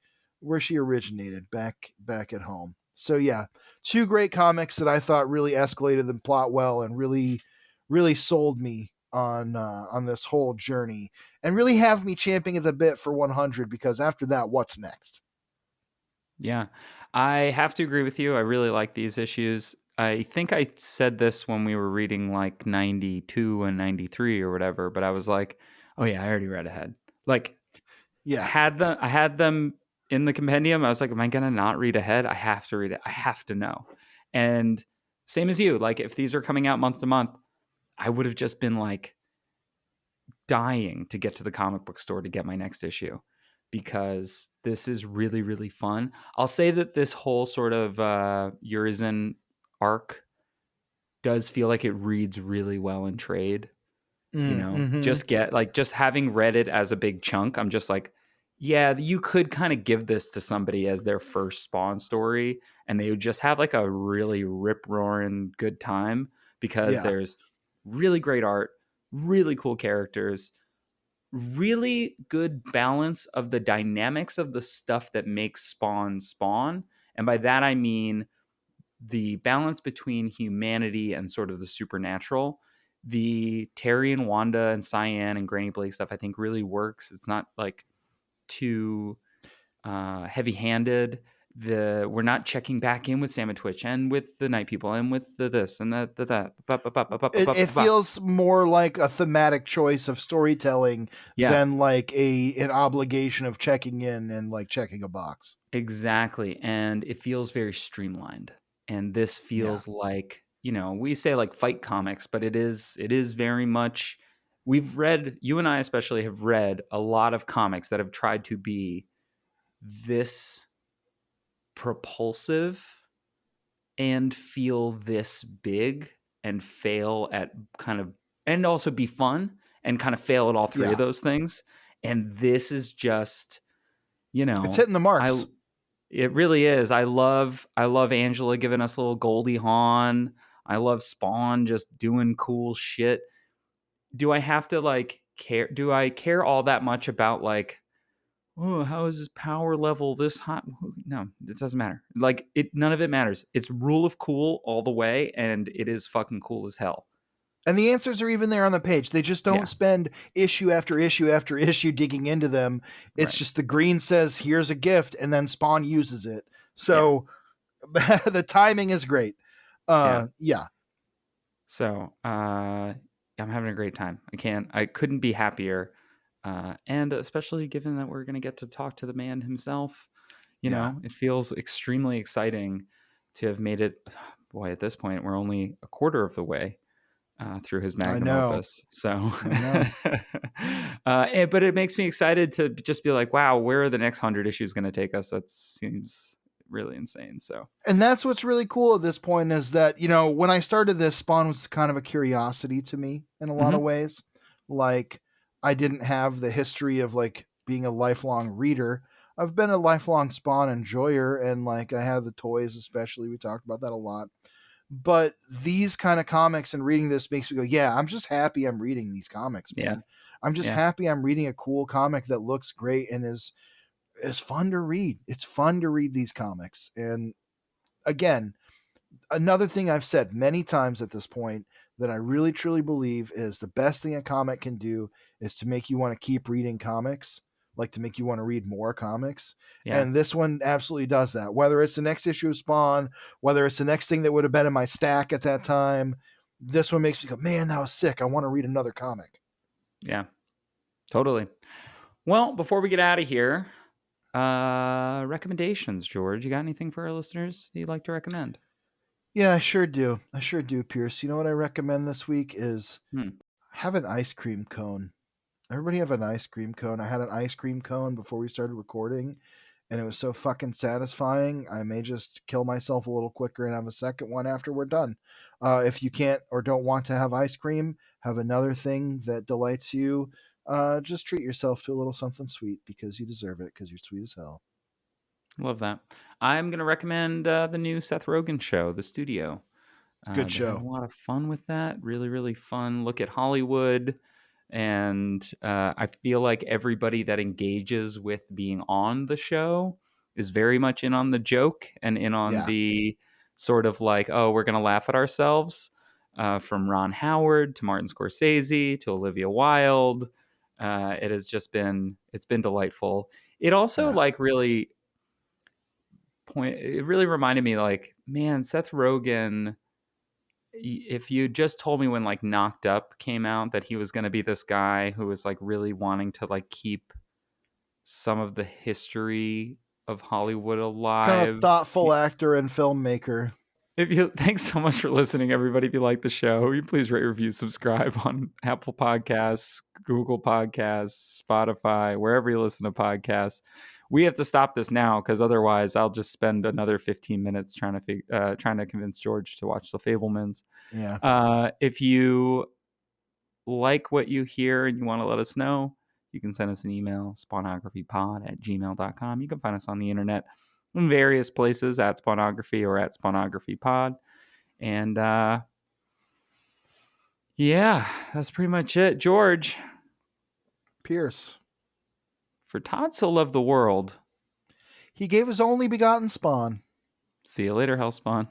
back at home. So yeah, two great comics that I thought really escalated the plot well and really sold me on this whole journey and really have me champing at the bit for 100 because after that, what's next? Yeah, I have to agree with you. I really like these issues. I think I said this when we were reading like 92 and 93 or whatever, but I was like, oh yeah, I already read ahead. Like Yeah, I had them in the compendium. I was like, am I gonna not read ahead? I have to read it. I have to know. And same as you, like if these are coming out month to month, I would have just been like dying to get to the comic book store to get my next issue because this is really, really fun. I'll say that this whole sort of Urizen arc does feel like it reads really well in trade. mm-hmm. Just having read it as a big chunk, I'm just like, yeah, you could kind of give this to somebody as their first Spawn story, and they would just have like a really rip roaring good time because Yeah, there's really great art, really cool characters, really good balance of the dynamics of the stuff that makes Spawn Spawn. And by that, I mean the balance between humanity and sort of the supernatural the Terry and Wanda and Cyan and Granny Blake stuff, I think, really works. It's not like too heavy-handed. We're not checking back in with Sam and Twitch and with the Night People and with the this and that. It feels more like a thematic choice of storytelling Yeah, than like an obligation of checking in and like checking a box. exactly. And it feels very streamlined. And this Yeah. feels like, we say like fight comics, but it is very much, you and I especially have read a lot of comics that have tried to be this propulsive and feel this big and fail at kind of, and also be fun and kind of fail at all three Yeah. of those things. And this is just, It's hitting the marks. it really is. I love Angela giving us a little Goldie Hawn. I love Spawn just doing cool shit. Do I have to like care? Do I care all that much about like, oh, how is his power level this high? No, it doesn't matter. Like none of it matters. It's rule of cool all the way, and it is fucking cool as hell. And the answers are even there on the page. They just don't Yeah. spend issue after issue after issue digging into them. It's Right. just the green says, here's a gift, and then Spawn uses it. So the timing is great. Yeah. So I'm having a great time. I couldn't be happier. And especially given that we're gonna get to talk to the man himself. It feels extremely exciting to have made it. Boy, at this point, we're only a quarter of the way through his magnum opus. So, but it makes me excited to just be like, wow, where are the next 100 issues going to take us? That seems really insane. So, and that's what's really cool at this point is that, when I started this, Spawn was kind of a curiosity to me in a lot of ways. Like, I didn't have the history of like being a lifelong reader. I've been a lifelong Spawn enjoyer, and like I have the toys, especially. We talked about that a lot. But these kind of comics and reading this makes me go, yeah, I'm just happy I'm reading these comics, man. Yeah. I'm just happy I'm reading a cool comic that looks great and is fun to read. It's fun to read these comics. And again, another thing I've said many times at this point that I really truly believe is the best thing a comic can do is to make you want to keep reading comics, like to make you want to read more comics. Yeah. And this one absolutely does that. Whether it's the next issue of Spawn, whether it's the next thing that would have been in my stack at that time, this one makes me go, man, that was sick. I want to read another comic. Yeah, totally. Well, before we get out of here, recommendations, George. You got anything for our listeners that you'd like to recommend? Yeah, I sure do, Pierce. You know what I recommend this week is have an ice cream cone. Everybody have an ice cream cone. I had an ice cream cone before we started recording, and it was so fucking satisfying. I may just kill myself a little quicker and have a second one after we're done. If you can't or don't want to have ice cream, have another thing that delights you. Just treat yourself to a little something sweet because you deserve it because you're sweet as hell. Love that. I'm going to recommend the new Seth Rogen show, The Studio. Good They had a show. lot of fun with that. Really, really fun look at Hollywood. And I feel like everybody that engages with being on the show is very much in on the joke and in on the sort of like, oh, we're going to laugh at ourselves. From Ron Howard to Martin Scorsese to Olivia Wilde. It has just been, it's been delightful. It also it really reminded me like, man, Seth Rogen, if you just told me when like Knocked Up came out that he was going to be this guy who was like really wanting to like keep some of the history of Hollywood Kind of a alive. thoughtful actor and filmmaker. Thanks so much for listening, everybody. If you like the show, you please rate, review, subscribe on Apple Podcasts, Google Podcasts, Spotify, wherever you listen to podcasts. We have to stop this now because otherwise, I'll just spend another 15 minutes trying to convince George to watch The Fabelmans. Yeah. If you like what you hear and you want to let us know, you can send us an email, spawnographypod@gmail.com. You can find us on the internet in various places at Spawnography or at Spawnographypod. And yeah, that's pretty much it. George. Pierce. For Todd so loved the world. He gave his only begotten Spawn. See you later, Hellspawn.